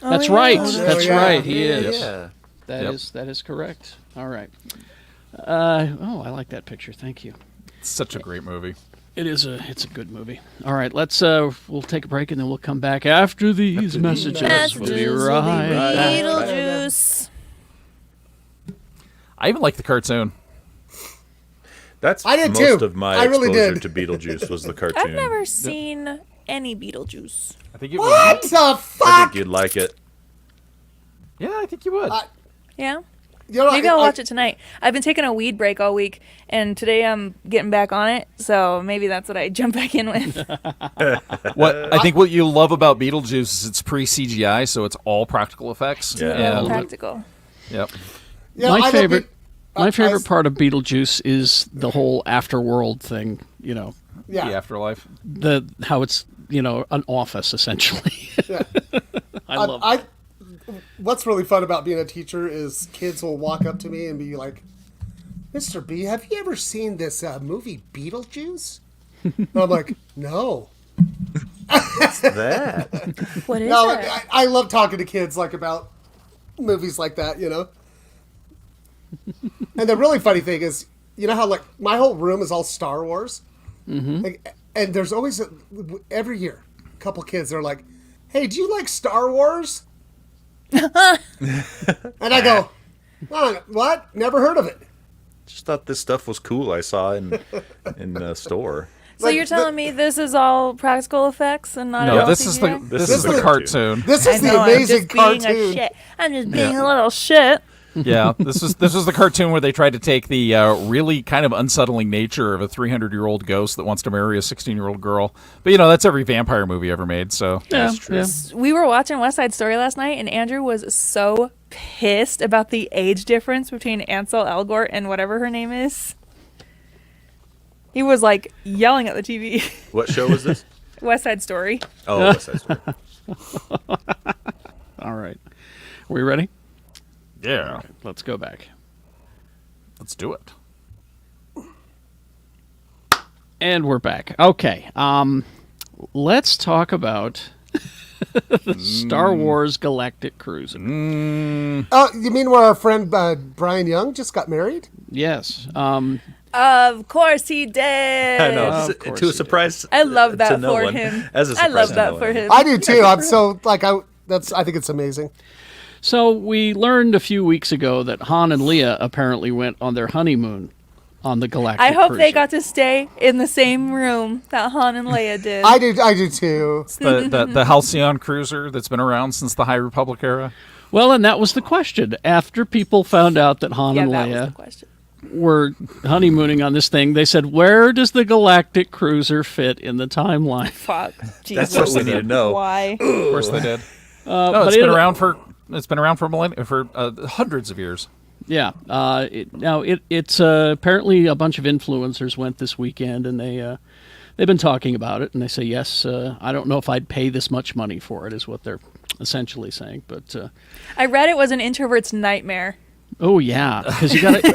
That's right. Yeah. That's right. He is. Yeah. That is correct. All right. I like that picture. Thank you. It's such a great movie. It's a good movie. All right, we'll take a break and then we'll come back after these messages. We'll be right back. Beetlejuice. I even like the cartoon. That's I did most too. of my I really exposure did. to Beetlejuice was the cartoon. I've never seen any Beetlejuice. I think it What the I fuck? think you'd like it. Yeah, I think you would. Yeah. You know, Maybe I'll watch it tonight. I've been taking a weed break all week, and today I'm getting back on it, so maybe that's what I jump back in with. What you love about Beetlejuice is it's pre-CGI, so it's all practical effects. Yeah. And- Practical. Yep. Yeah, My I love favorite it. My favorite part of Beetlejuice is the whole afterworld thing, Yeah. The afterlife. how it's, an office essentially. Yeah. I love What's really fun about being a teacher is kids will walk up to me and be like, "Mr. B, have you ever seen this movie Beetlejuice?" And I'm like, "No." That. What is No, it? I love talking to kids about movies like that, And the really funny thing is, how my whole room is all Star Wars, and there's always every year a couple kids are like, "Hey, do you like Star Wars?" And I go, "Oh, what? Never heard of it." Just thought this stuff was cool. I saw in the store. So you're telling me this is all practical effects and not No, all this is the CGI? this is the cartoon. This I is know, the I'm amazing just being a cartoon. shit. I'm just being a little shit. Yeah, this was the cartoon where they tried to take the really kind of unsettling nature of a 300-year-old ghost that wants to marry a 16-year-old girl. But that's every vampire movie ever made. So yeah, That's true. yeah. We were watching West Side Story last night, and Andrew was so pissed about the age difference between Ansel Elgort and whatever her name is. He was like yelling at the TV. What show was this? West Side Story. Oh, West Side Story. All right. Are we ready? yeah, Let's go back. let's do it. And we're back. Okay. Let's talk about the Star Wars Galactic Cruiser. Oh, you mean where our friend Brian Young just got married? Yes. Of course he did. I know. Of course To a he surprise. I love that to no for one. him. As a I surprise love to that no for one. him. I do too. I'm so I think it's amazing. So we learned a few weeks ago that Han and Leia apparently went on their honeymoon on the Galactic I hope Cruiser. they got to stay in the same room that Han and Leia did. I do too. The Halcyon cruiser that's been around since the High Republic era. Well, and that was the question. After people found out that Han yeah, and that was the Leia question. were honeymooning on this thing, they said, "Where does the Galactic Cruiser fit in the timeline?" Fuck. Jesus. That's what we need to know. Why? Of course they did. No, but it's it- been around for hundreds of years. Yeah. It's apparently a bunch of influencers went this weekend, and they've been talking about it, and they say, yes, I don't know if I'd pay this much money for it, is what they're essentially saying. But I read it was an introvert's nightmare. oh yeah, because you got to.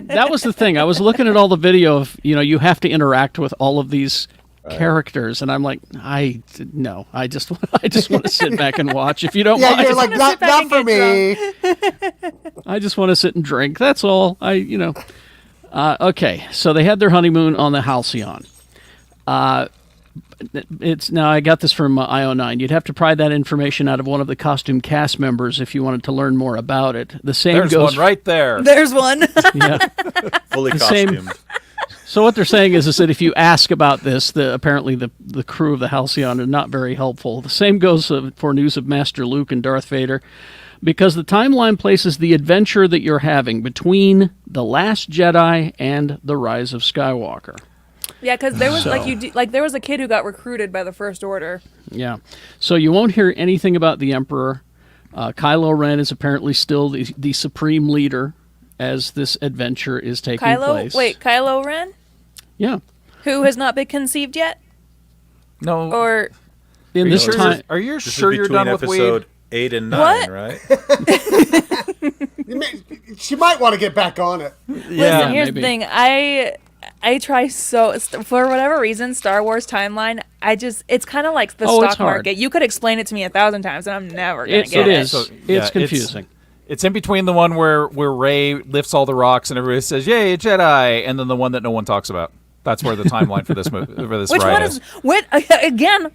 That was the thing. I was looking at all the video of you have to interact with all of these characters, and I'm like, I just want to sit back and watch. If you don't Yeah, mind, you're like, wanna sit back not and for get me. I just want to sit and drink. That's all. Okay, so they had their honeymoon on the Halcyon. It's now I got this from IO9. You'd have to pry that information out of one of the costume cast members if you wanted to learn more about it. The same There's goes one right there. There's one. Yeah. Fully The same- costumed. So what they're saying is that if you ask about this, apparently the crew of the Halcyon are not very helpful. The same goes for news of Master Luke and Darth Vader. because the timeline places the adventure that you're having between The Last Jedi and The Rise of Skywalker. Yeah, because there was there was a kid who got recruited by the First Order. Yeah. So you won't hear anything about the Emperor. Kylo Ren is apparently still the supreme leader as this adventure is taking place. Kylo Ren? Yeah. Who has not been conceived yet? No. Or In this time, Are you This sure is you're between done with episode Wade? 8 and 9, What? right? She might want to get back on it. Listen, here's maybe. the thing. I try for whatever reason, Star Wars timeline, it's kind of like the Oh, it's stock hard. market. You could explain it to me 1,000 times and I'm never going to get it it. is. So, It's confusing. It's in between the one where Rey lifts all the rocks and everybody says, "Yay, Jedi," and then the one that no one talks about. That's where the timeline for this movie, for this Which ride one is.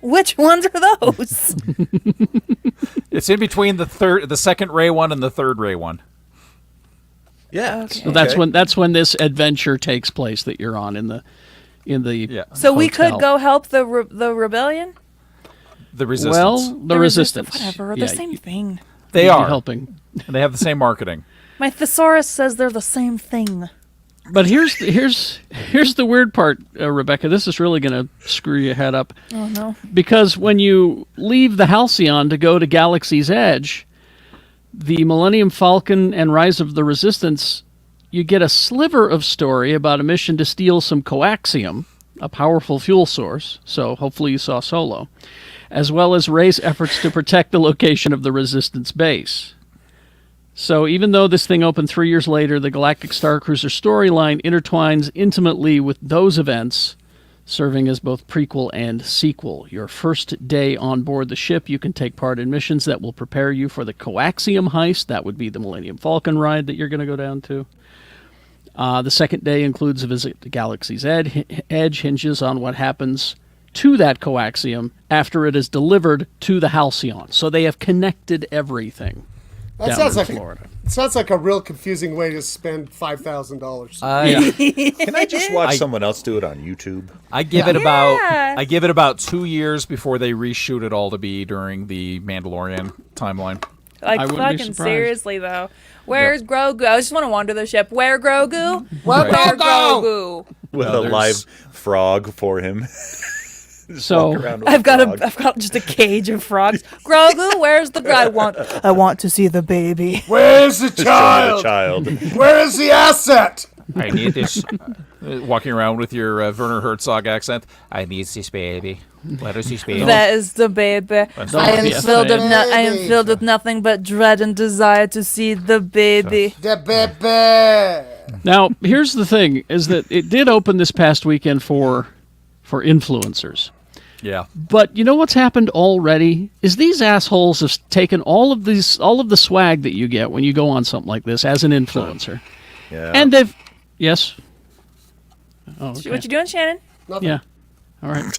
which ones are those? It's in between the second Rey one and the third Rey one. Yeah. So that's when this adventure takes place that you're on in the Yeah. So we could hotel. go help the rebellion? The Resistance. Well, the resistance. Whatever, Yeah, the same thing. they you'd be are. helping. And they have the same marketing. My thesaurus says they're the same thing. But here's the weird part, Rebecca. This is really going to screw your head up. Oh no. Because when you leave the Halcyon to go to Galaxy's Edge, the Millennium Falcon and Rise of the Resistance, you get a sliver of story about a mission to steal some coaxium, a powerful fuel source, so hopefully you saw Solo, as well as Rey's efforts to protect the location of the Resistance base. So even though this thing opened 3 years later, the Galactic Starcruiser storyline intertwines intimately with those events, serving as both prequel and sequel. Your first day on board the ship, you can take part in missions that will prepare you for the coaxium heist. That would be the Millennium Falcon ride that you're going to go down to. The second day includes a visit to Galaxy's Edge, hinges on what happens to that coaxium after it is delivered to the Halcyon. So they have connected everything. That down sounds in like Florida. sounds like a real confusing way to spend $5,000. Can I just watch someone else do it on YouTube? I give it about 2 years before they reshoot it all to be during the Mandalorian timeline. Like, I wouldn't be fucking surprised. seriously, though. Where's Grogu? I just want to wander the ship. Where Grogu? Where Where Grogu? Grogu? With No, a live frog for him. So Walk around with I've got frog. I've got just a cage of frogs. Grogu, where's the I want to see the baby. Where's the Showing the child? child. Where is the asset? I need this. Walking around with your Werner Herzog accent. I need this baby. Where is this baby? That is the baby. I am be filled afraid. I am filled with nothing but dread and desire to see the baby. The baby. now, here's the thing, is that it did open this past weekend for influencers. Yeah. But you know what's happened already is these assholes have taken all of the swag that you get when you go on something like this as an influencer. Yeah. And they've yes. Oh, okay. What you doing, Shannon? Yeah. All right.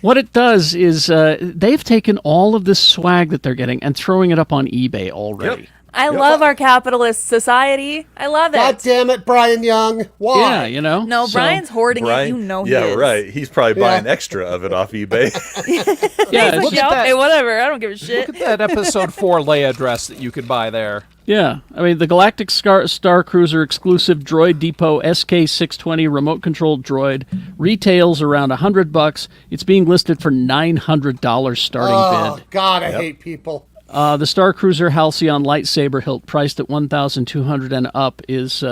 What it does is they've taken all of this swag that they're getting and throwing it up on eBay already. Yep. I love our capitalist society. I love it. God damn it, Brian Young. Why? Yeah, you know. No, So- Brian's hoarding Brian, it. You know he yeah, is. right. He's probably Yeah. buying extra of it off eBay. Yeah, He's like, it's- yeah, that. okay, whatever. I don't give a shit. Look at that episode 4 Leia dress that you could buy there. yeah. I mean, the Galactic Star Cruiser exclusive Droid Depot SK620 remote controlled droid retails around $100. It's being listed for $900 starting Oh, bid. God, I hate people. The Star Cruiser Halcyon lightsaber hilt, priced at $1,200 and up, is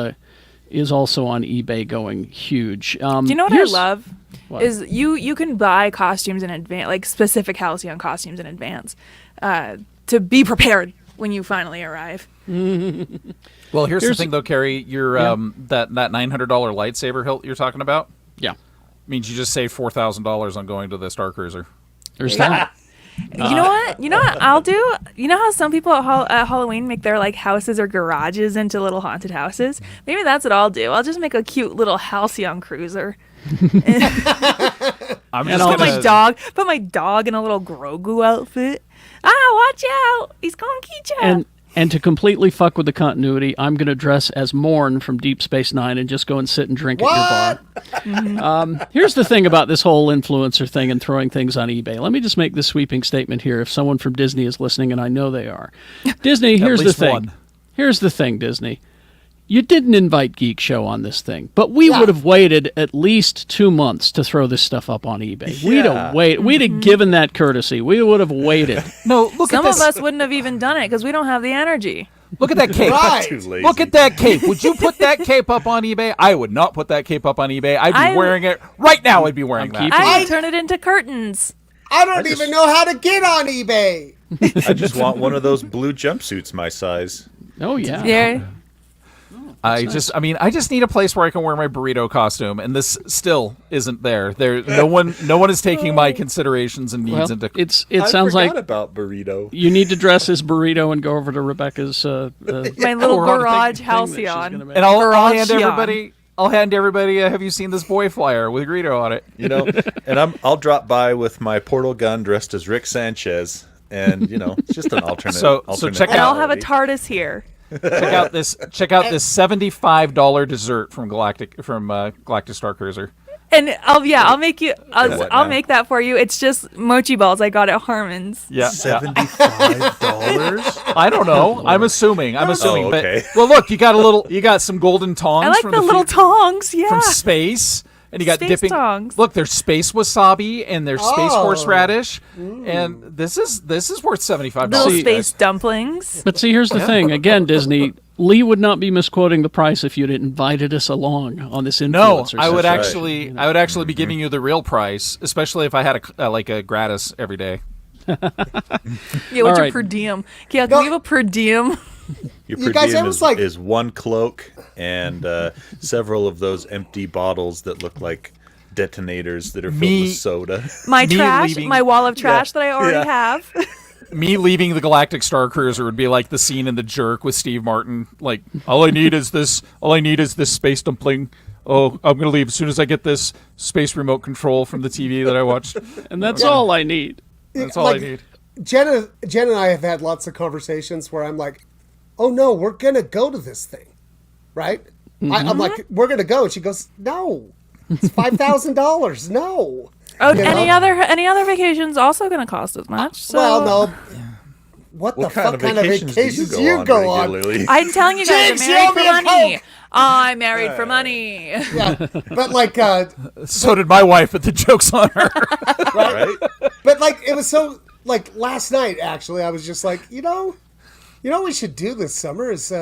also on eBay, going huge. Do you know what I here's- love? What? Is you can buy costumes in advance, like specific Halcyon costumes in advance, to be prepared when you finally arrive. Well, here's the thing, though, Carrie. Your that $900 lightsaber hilt you're talking about Yeah, means you just saved $4,000 on going to the Star Cruiser. there's that. You know what? You know what I'll do? You know how some people at Halloween make their like houses or garages into little haunted houses? Maybe that's what I'll do. I'll just make a cute little Halcyon cruiser. I'm And just I'll gonna. Put my dog in a little Grogu outfit. Ah, watch out! He's gonna get you. And And to completely fuck with the continuity, I'm going to dress as Morn from Deep Space Nine and just go and sit and drink at your bar. Here's the thing about this whole influencer thing and throwing things on eBay. Let me just make this sweeping statement here. If someone from Disney is listening, and I know they are. Disney, here's the thing. one. Here's the thing, Disney. You didn't invite Geek Show on this thing, but we would have waited at least 2 months to throw this stuff up on eBay. We'd have given that courtesy. We would have waited. No, look Some at this. of us wouldn't have even done it because we don't have the energy. Look at that cape. Right. Too lazy. Look at that cape. Would you put that cape up on eBay? I would not put that cape up on eBay. I'd be wearing it right now. I'd be wearing that. I would turn it into curtains. I don't even know how to get on eBay. I just want one of those blue jumpsuits my size. Oh, yeah. Yeah. I just need a place where I can wear my burrito costume, and this still isn't there. No one is taking my considerations and needs into. It I sounds forgot like about burrito. you need to dress as Burrito and go over to Rebecca's My little garage halcyon. And I'll hand Garage everybody. I'll hand everybody. Have you seen this boy flyer with Greedo on it? You know, and I'll drop by with my portal gun dressed as Rick Sanchez, and it's just an alternate. So alternate check And I'll have a reality. TARDIS here. Check out this $75 dessert from Galactic Star Cruiser. And I'll make you. what I'll now? make that for you. It's just mochi balls I got at Harmon's. Yeah, $75. I don't know. I'm assuming. okay. But well, look, you got some golden tongs. I like from the little tongs. Yeah. from space, and you got Space dipping. tongs. Look, there's space wasabi and there's space horseradish, and this is worth $75. Little See, space dumplings. But see, here's the thing. Again, Disney, Lee would not be misquoting the price if you'd invited us along on this influencer. No, I would session. actually be giving you the real price, especially if I had a gratis every day. Yeah, what's All your right. per diem? Yeah, can we have a per diem? Your You per guys, diem it was like- is one cloak and several of those empty bottles that look like detonators that are filled Me- with soda. My Me trash, leaving- my wall of trash that I already have. Me leaving the Galactic Star Cruiser would be like the scene in The Jerk with Steve Martin. Like, all I need is this space dumpling. Oh, I'm gonna leave as soon as I get this space remote control from the TV that I watched. And that's all I need. That's all I need. Jen and I have had lots of conversations where I'm like, oh no, we're going to go to this thing, right? I'm like, we're going to go. And she goes, no, it's $5,000. No. Oh, You know? any other vacation's also going to cost as much. So Well, no. What the fuck kind of vacations do you go on? regularly? I'm telling you guys, Jigs, I'm married you owe for me a money. Coke. I'm married for money. Yeah, but like, So did my wife, but the joke's on her. right? but like, it was so like last night. Actually, I was just like, you know what we should do this summer is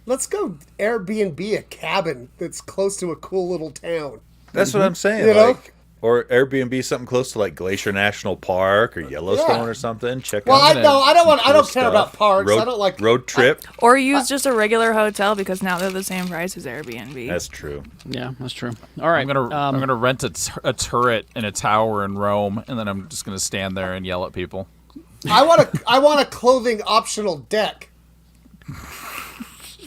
let's go Airbnb a cabin that's close to a cool little town. That's what I'm saying. You know? Like, or Airbnb something close to like Glacier National Park or Yellowstone Yeah. or something. Check Well, out. I don't cool care stuff. about parks. Road, I don't like road trip. Or use just a regular hotel because now they're the same price as Airbnb. That's true. Yeah, that's true. All right. I'm gonna rent a turret in a tower in Rome, and then I'm just gonna stand there and yell at people. I want a clothing optional deck.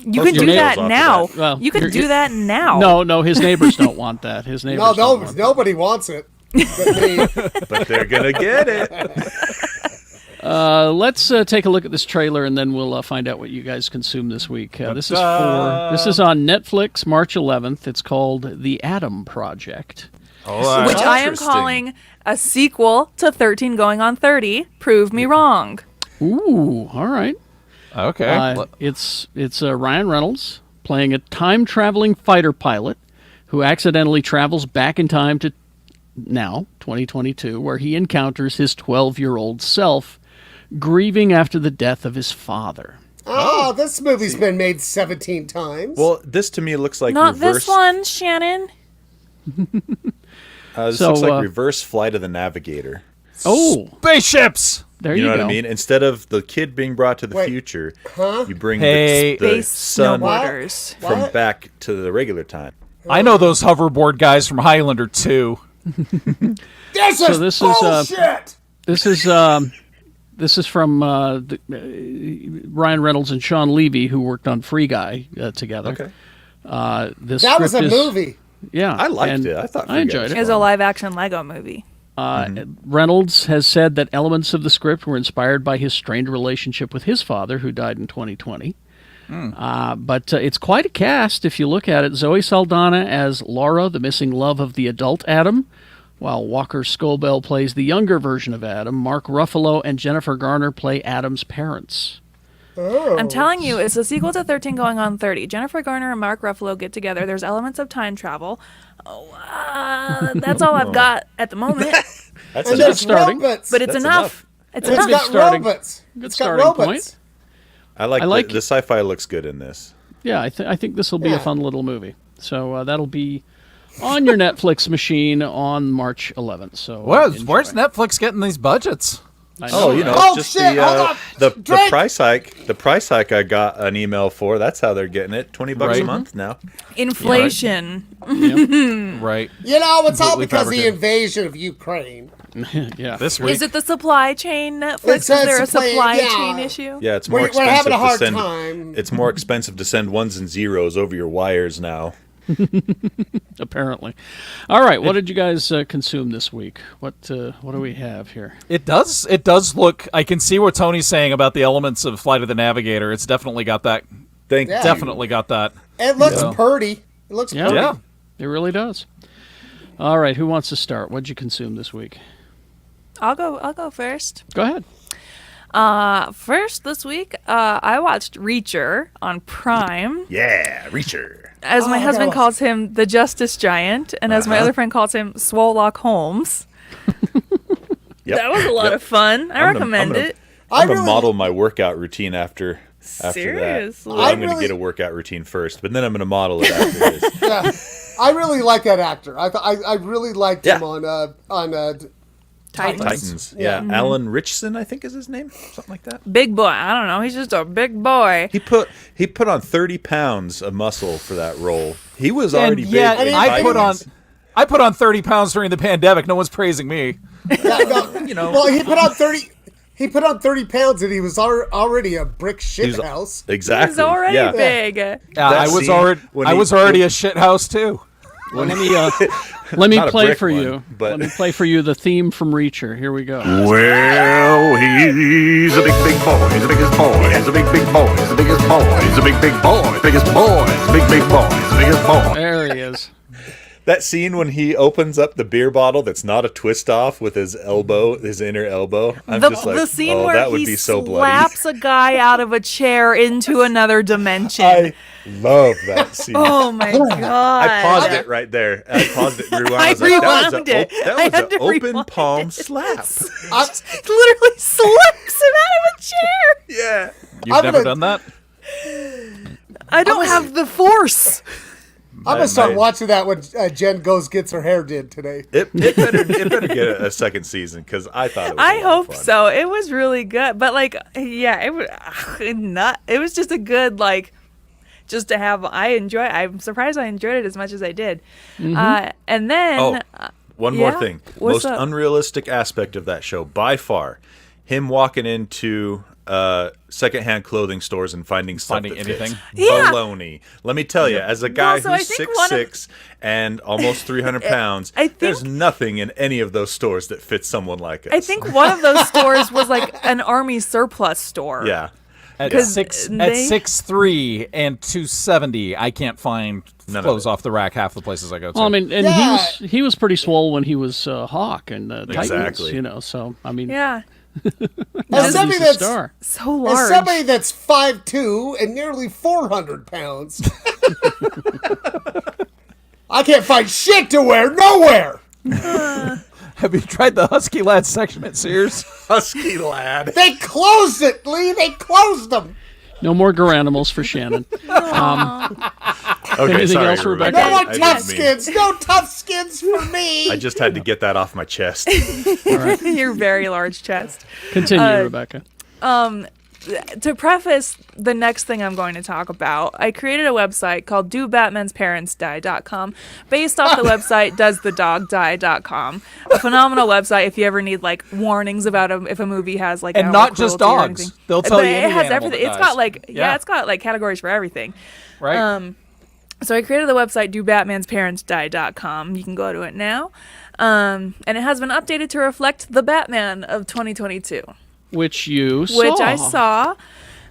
You can your do that neighbors now. offer Well, You can you're- do that now. No, his neighbors don't want that. His neighbors No, don't want that. nobody wants it. But me. But they're gonna get it. Let's take a look at this trailer, and then we'll find out what you guys consume this week. This is on Netflix, March 11th. It's called The Atom Project. Oh, Which I am calling a sequel to 13 Going on 30. Prove me wrong. Ooh, all right. Okay. It's Ryan Reynolds playing a time-traveling fighter pilot who accidentally travels back in time to now, 2022, where he encounters his 12-year-old self grieving after the death of his father. Oh, this movie's been made 17 times. Well, this to me looks like Not reverse. this one, Shannon. This So, looks like reverse Flight of the Navigator. Oh, Spaceships. there You you know go. what I mean? Instead of the kid being brought to the Wait, future, huh? you bring Hey. the Space sun snowboarders. from What? back to the regular time. I know those hoverboard guys from Highlander 2. This is this is, bullshit! This is from Ryan Reynolds and Sean Levy, who worked on Free Guy together. Okay. This That was a script is- movie. Yeah, I liked and it. I thought I Free Guy enjoyed was it. It's a live action Lego movie. Reynolds has said that elements of the script were inspired by his strained relationship with his father, who died in 2020. But it's quite a cast if you look at it. Zoe Saldana as Laura, the missing love of the adult Adam, while Walker Scobell plays the younger version of Adam. Mark Ruffalo and Jennifer Garner play Adam's parents. I'm telling you, it's a sequel to 13 going on 30. Jennifer Garner and Mark Ruffalo get together. There's elements of time travel. That's all I've got at the moment. That's And enough. there's starting. robots. But it's That's enough. It's It's enough. got starting- robots. good It's got starting robots. point. I like the sci-fi looks good in this. Yeah, I think this will be Yeah. a fun little movie. So that'll be on your Netflix machine on March 11th. So Where's enjoy. Netflix getting these budgets? I know, right? Oh, just shit, hold on. the Drake! price hike. The price hike I got an email for. That's how they're getting it. $20 a Right. month now. Inflation. Right. You know, it's all Completely because of the fabricated. invasion of Ukraine. Yeah. This week. Is it the supply chain, Netflix? It Is says there a supply yeah. chain issue? Yeah, it's more We're expensive having a hard to send. time. It's more expensive to send ones and zeros over your wires now. Apparently. All right. What did you guys consume this week? What do we have here? It does look. I can see what Tony's saying about the elements of Flight of the Navigator. It's definitely got that. Yeah. Definitely got that. It looks Yeah. pretty. It looks Yeah. pretty. Yeah. It really does. All right. Who wants to start? What'd you consume this week? I'll go first. Go ahead. First this week, I watched Reacher on Prime. Yeah, Reacher. As my I husband gotta calls him the Justice Giant, and as my other friend calls him Swolock Holmes. Yep. That was a lot of fun. I recommend it. I'm I gonna really- model my workout routine after Seriously? that. Well, I'm I gonna really- get a workout routine first, but then I'm gonna model it after this. Yeah. I really like that actor. I really liked him Yeah. on Titans. Titans. Yeah. Yeah. Alan Richson, I think is his name. Something like that. Big boy. I don't know. He's just a big boy. He put on 30 pounds of muscle for that role. He was already And yeah, big. in I put on. Titans. I put on 30 pounds during the pandemic. No one's praising me. You know. Well, he put on 30. He put on 30 pounds, and he was already a brick shit He's- house. Exactly. He's already yeah. big. Yeah, That I was scene already. when I he- was already a shit house too. Let me Not a play brick for one, you. but- Let me play for you the theme from Reacher. Here we go. Well, he's a big boy. He's the biggest boy. He's a big boy. He's the biggest boy. He's a big boy. Biggest boy. He's a big boy. He's the biggest boy. There he is. That scene when he opens up the beer bottle that's not a twist off with his elbow, his inner elbow. I'm just like, the scene oh, where that would he be so bloody. slaps a guy out of a chair into another dimension. I love that scene. Oh my god! I paused it right there. I paused it. Rewound. I was like, rewound it. that I was had an to open rewind palm it. slap. Literally slaps him out of a chair. Yeah. You've I'm never gonna- done that? I don't have the force. I'm gonna start my- watching that when Jen gets her hair did today. It better get a second season because I thought it was. I a lot of hope fun. so. It was really good, but like, yeah, it was not. It was just a good like, just to have. I'm surprised I enjoyed it as much as I did. And then One more yeah? thing. What's Most up? unrealistic aspect of that show by far, him walking into secondhand clothing stores and finding stuff Finding that anything? fits. Yeah. Baloney. Let me tell you, as a guy Well, so I who's think one of- 6'6" and almost 300 pounds, I think- there's nothing in any of those stores that fits someone like us. I think one of those stores was like an army surplus store. Yeah. At Because 6'3" and 270, I can't find None of clothes it. off the rack half the places I go to. Well, I mean, and Yeah. he was pretty swole when he was Hawk and Titans, Exactly. you know. So I mean, Yeah. As he's somebody a that's star. So as large. somebody that's 5'2" and nearly 400 pounds, I can't find shit to wear nowhere. Have you tried the Husky Lad section at Sears? Husky lad. They closed it, Lee. They closed them. No more Garanimals for Shannon. Okay, Anything sorry, else, Rebecca? No I more didn't tough mean- skins. No tough skins for me. I just had to get that off my chest. Your very large chest. Continue, Rebecca. To preface the next thing I'm going to talk about, I created a website called DoBatman'sParentsDie.com based off the website DoesTheDogDie.com. A phenomenal website if you ever need like warnings about if a movie has like And animal not just cruelty or dogs. anything. They'll tell But you it any has animal everything. that It's got dies. like Yeah. it's got like categories for everything. Right? So I created the website DoBatman'sParentsDie.com. You can go to it now. And it has been updated to reflect the Batman of 2022. Which you saw. Which I saw.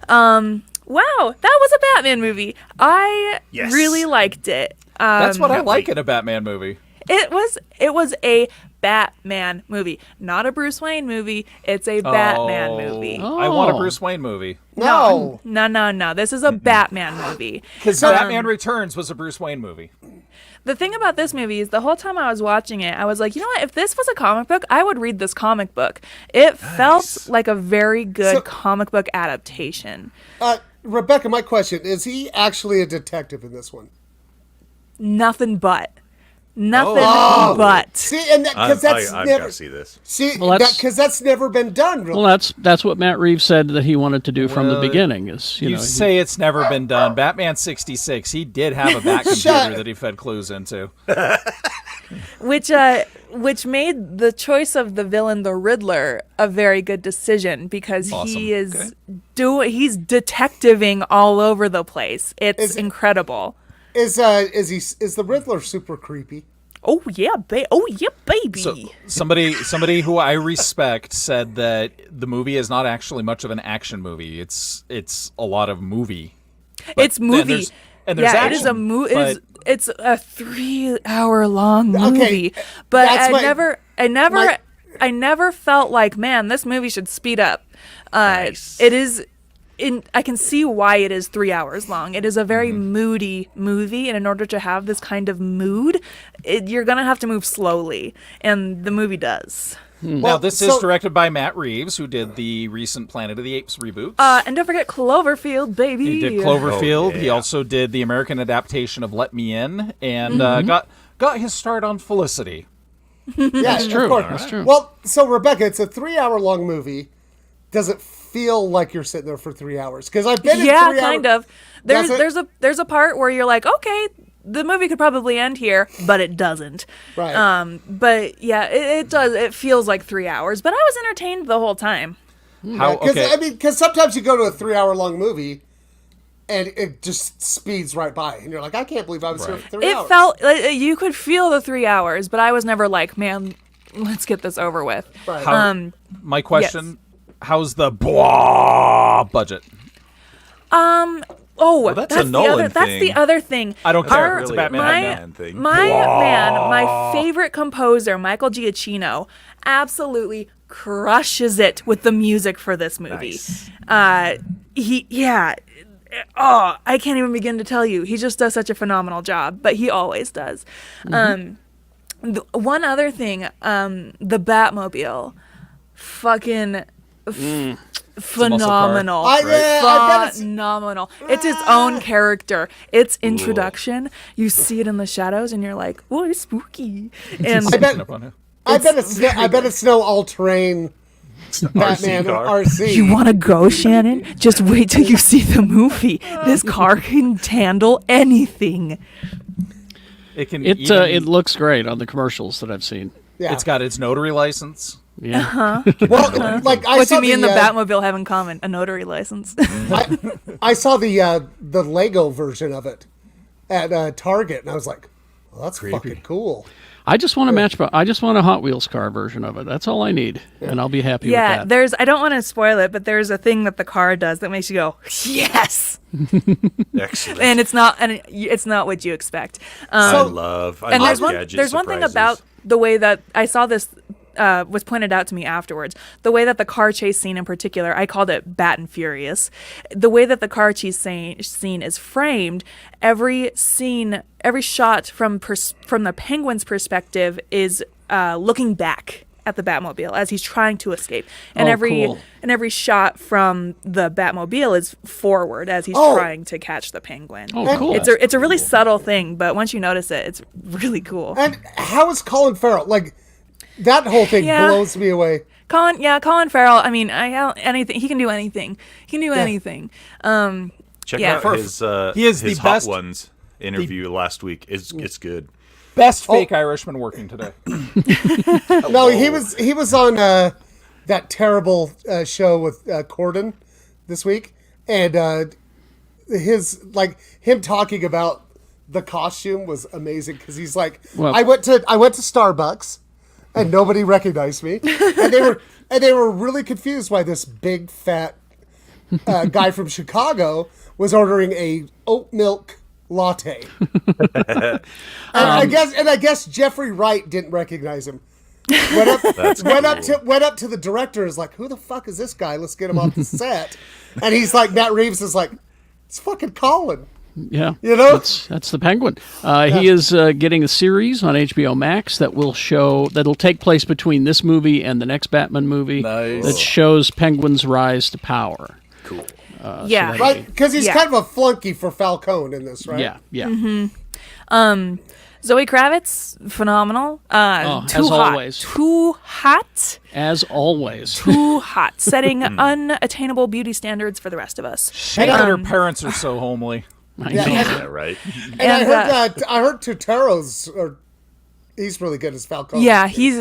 Wow, that was a Batman movie. I Yes. really liked it. That's what I like in a Batman movie. It was a Batman movie, not a Bruce Wayne movie. It's a Batman movie. I want a Bruce Wayne movie. No. No. This is a Batman movie. Because Batman Returns was a Bruce Wayne movie. The thing about this movie is the whole time I was watching it, I was like, you know what? If this was a comic book, I would read this comic book. It felt like a very good comic book adaptation. Rebecca, my question, is he actually a detective in this one? Nothing but. But. See, and because that's I've never got to see this. see Well, that's- because that's never been done. Really. Well, that's what Matt Reeves said that he wanted to do from the beginning. Is You know, say it's never been done. Batman 66, he did have a Bat computer that he fed clues into. Which made the choice of the villain, the Riddler, a very good decision because he is he's detectiving all over the place. It's incredible. Is the Riddler super creepy? Oh yeah, baby. So somebody who I respect said that the movie is not actually much of an action movie. It's a lot of movie. It's movie. There's yeah, action, it is a movie. but It's a 3-hour-long movie. But I never felt like, man, this movie should speed up. It is. I can see why it is 3 hours long. It is a very moody movie, and in order to have this kind of mood, you're gonna have to move slowly, and the movie does. Now, this is directed by Matt Reeves, who did the recent Planet of the Apes reboots. And don't forget Cloverfield, baby. He did Cloverfield. Oh, yeah. He also did the American adaptation of Let Me In, and got his start on Felicity. Yeah, That's true. of course. That's true. Well, so Rebecca, it's a 3-hour-long movie. Does it feel like you're sitting there for 3 hours? Because I've been in 3 hours. Yeah, kind of. There's a part where you're like, okay, the movie could probably end here, but it doesn't. Right. But yeah, it does. It feels like 3 hours, but I was entertained the whole time. Because sometimes you go to a 3-hour-long movie and it just speeds right by, and you're like, I can't believe I was here for 3 hours. It felt like you could feel the 3 hours, but I was never like, man, let's get this over with. Right. My question: how's the budget? that's a Nolan That's thing. the other thing. I don't care. Our- It's a really a Batman. thing. My favorite composer, Michael Giacchino, absolutely crushes it with the music for this movie. Nice. I can't even begin to tell you. He just does such a phenomenal job, but he always does. One other thing, the Batmobile, fucking phenomenal. Phenomenal. It's its own character. Its introduction, you see it in the shadows, and you're like, "Oh, it's spooky." And I bet it's no all-terrain Batman car. RC. you want to go, Shannon? Just wait till you see the movie. This car can handle anything. It can. It looks great on the commercials that I've seen. Yeah. It's got its notary license. Yeah. Well, like I What saw do me and the the Batmobile have in common? A notary license. I saw the Lego version of it at Target, and I was like, well, that's fucking cool. I just want a Hot Wheels car version of it. That's all I need, and I'll be happy with that. I don't want to spoil it, but there's a thing that the car does that makes you go, yes. Excellent. And it's not what you expect. I love gadget there's one thing surprises. about the way that I saw this was pointed out to me afterwards. The way that the car chase scene in particular, I called it Bat and Furious. The way that the car chase scene is framed, every shot from the Penguin's perspective is looking back at the Batmobile as he's trying to escape, and every shot from the Batmobile is forward as he's trying to catch the Penguin. Oh, cool. It's a really subtle thing, but once you notice it, it's really cool. And how is Colin Farrell? Like, that whole thing blows me away. Colin Farrell. I mean, anything he can do anything. He can do anything. Check Yeah. out his He is his the Hot best- Ones interview last week. It's good. Best fake Irishman working today. No, he was on that terrible show with Corden this week, and him talking about the costume was amazing because he's like, Well- I went to Starbucks, and nobody recognized me. And they were really confused why this big fat guy from Chicago was ordering a oat milk latte. And I guess Jeffrey Wright didn't recognize him. Went up to the director. Is like, who the fuck is this guy? Let's get him off the set. And he's like, Matt Reeves is like, it's fucking Colin. Yeah, You know? that's the Penguin. He is getting a series on HBO Max that'll take place between this movie and the next Batman movie. Nice. That shows Penguin's rise to power. Cool. Yeah. Right? Because he's Yeah. kind of a flunky for Falcone in this, right? Yeah. Zoe Kravitz, phenomenal. as Too hot. always. Too hot. As always. Too hot. Setting unattainable beauty standards for the rest of us. Shame that her parents are so homely. I Yeah, know. Yeah, right. And I heard Turturro's, he's really good as Falcone. Yeah, he's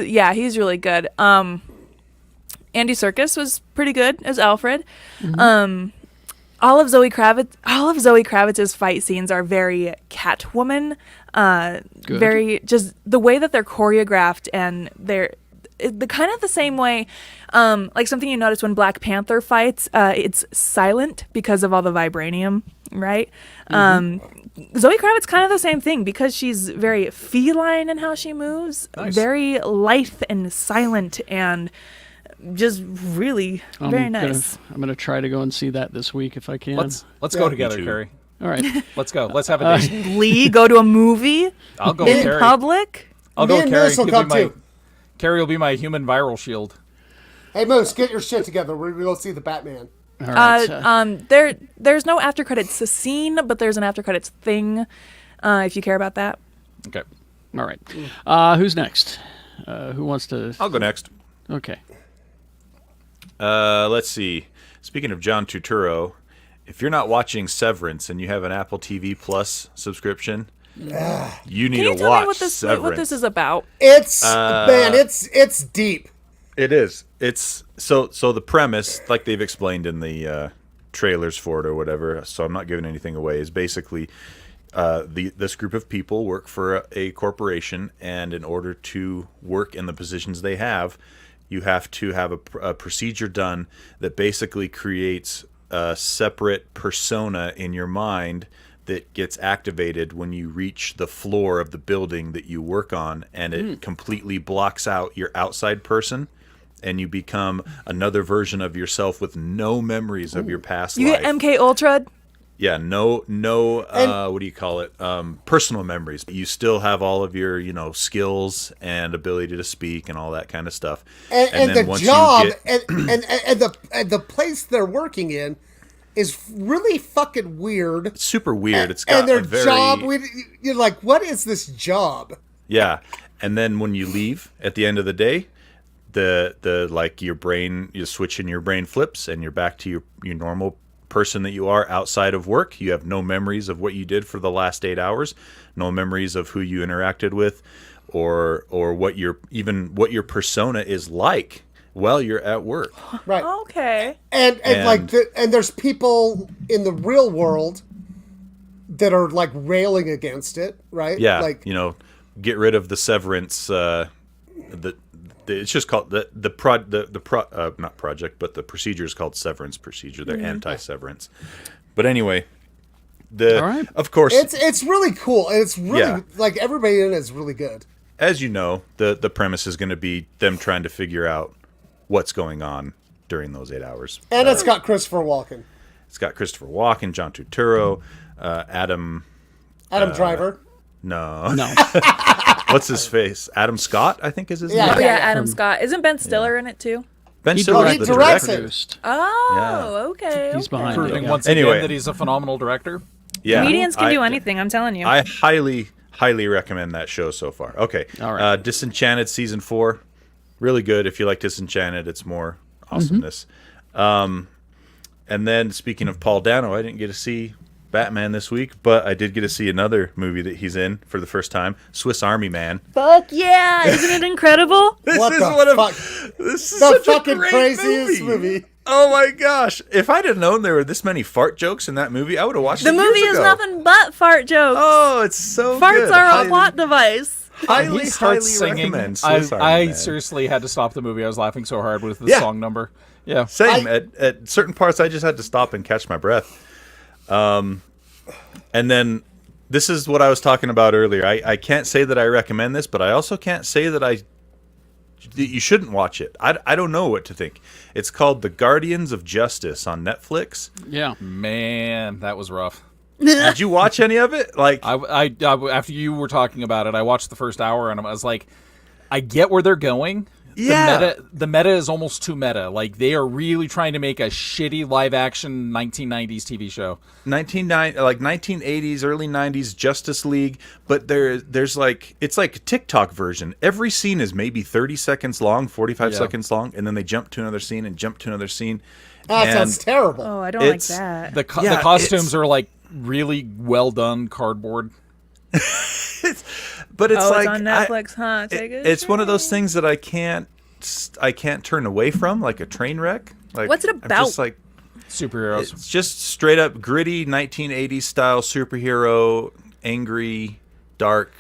really good. Andy Serkis was pretty good as Alfred. All of Zoe Kravitz's fight scenes are very Catwoman. Very just the way that they're choreographed, and they're the kind of the same way. Like something you notice when Black Panther fights, it's silent because of all the vibranium, right? Zoe Kravitz kind of the same thing because she's very feline in how she moves, very lithe and silent, and just really very nice. I'm gonna try to go and see that this week if I can. Let's go together, too. Carrie. All right. Let's go. Let's have a date. Lee, go to a movie I'll go with in Carrie. public. I'll Me go and with Carrie. Moose will He'll come be my- too. Carrie will be my human viral shield. Hey, Moose, get your shit together. We're going to go see the Batman. All right. There's no after credits scene, but there's an after credits thing. If you care about that. Okay. All right. Who's next? Who wants to? I'll go next. Okay. Let's see. Speaking of John Turturro, if you're not watching Severance and you have an Apple TV Plus subscription, you need Can you to tell watch me Severance. what this is about? It's, man, it's deep. It is. It's so the premise, like they've explained in the trailers for it or whatever, so I'm not giving anything away, is basically this group of people work for a corporation, and in order to work in the positions they have, you have to have a procedure done that basically creates a separate persona in your mind that gets activated when you reach the floor of the building that you work on, and it completely blocks out your outside person, and you become another version of yourself with no memories of your past You life. get MK Ultra. Yeah, no, what do you call it? Personal memories. You still have all of your, skills and ability to speak and all that kind of stuff. And then the once job you get, and the place they're working in is really fucking weird. super weird. It's got And their a very job, you're like, what is this job? yeah. And then when you leave at the end of the day, the like your brain, you switch in your brain flips and you're back to your normal person that you are outside of work. You have no memories of what you did for the last 8 hours, no memories of who you interacted with, or what your persona is like while you're at work. Right. Okay. And there's people in the real world that are like railing against it, right? Yeah, Like, get rid of the severance. It's just called not project, but the procedure is called severance procedure. They're anti-severance. But anyway, All right. of course, it's really cool, and it's really Yeah. like everybody in it is really good. as you know, the premise is going to be them trying to figure out what's going on during those 8 hours. And it's got Christopher Walken, It's got Christopher Walken, John Turturro, Adam. Driver. No, No. what's his face? Adam Scott, I think is his Yeah. name. Oh yeah, Adam Scott. Isn't Ben Stiller in it too? Ben He Stiller is directed- the he directs director. it. Produced. Oh, okay. He's behind Proving it. once Anyway. again that he's a phenomenal director. Yeah, Comedians can do I- anything. I'm telling you. I highly recommend that show so far. Okay. All right. Disenchanted season 4, really good. If you like Disenchanted, it's more awesomeness. And then speaking of Paul Dano, I didn't get to see Batman this week, but I did get to see another movie that he's in for the first time, Swiss Army Man. Fuck yeah! Isn't it incredible? What is the one of- fuck? This is The such a fucking great craziest movie. Oh my gosh! If I'd have known there were this many fart jokes in that movie, I would have watched The it movie years is ago. nothing but fart jokes. Oh, it's so Farts good. are a plot device. highly, he starts highly singing. recommend Swiss Army I Man. seriously had to stop the movie. I was laughing so hard with the Yeah. song number. Yeah. Same. At certain parts, I just had to stop and catch my breath. And then this is what I was talking about earlier. I can't say that I recommend this, but I also can't say that you shouldn't watch it. I don't know what to think. It's called The Guardians of Justice on Netflix. Yeah. Man, that was rough. Did you watch any of it? Like, I after you were talking about it, I watched the first hour and I was like, I get where they're going. Yeah. The meta is almost too meta. Like they are really trying to make a shitty live action 1990s TV show. 1980s, early 90s Justice League, but there's like it's like a TikTok version. Every scene is maybe 30 seconds long, 45 seconds long, and then they jump to another scene and jump to another scene. That sounds terrible. Oh, I don't like It's- that. The costumes are like really well done cardboard. But it's oh, like it's on Netflix, huh? Take it. it's one of those things that I can't turn away from, like a train wreck. Like, What's it I'm about? just like Superheroes. it's just straight up gritty 1980s style superhero, angry, dark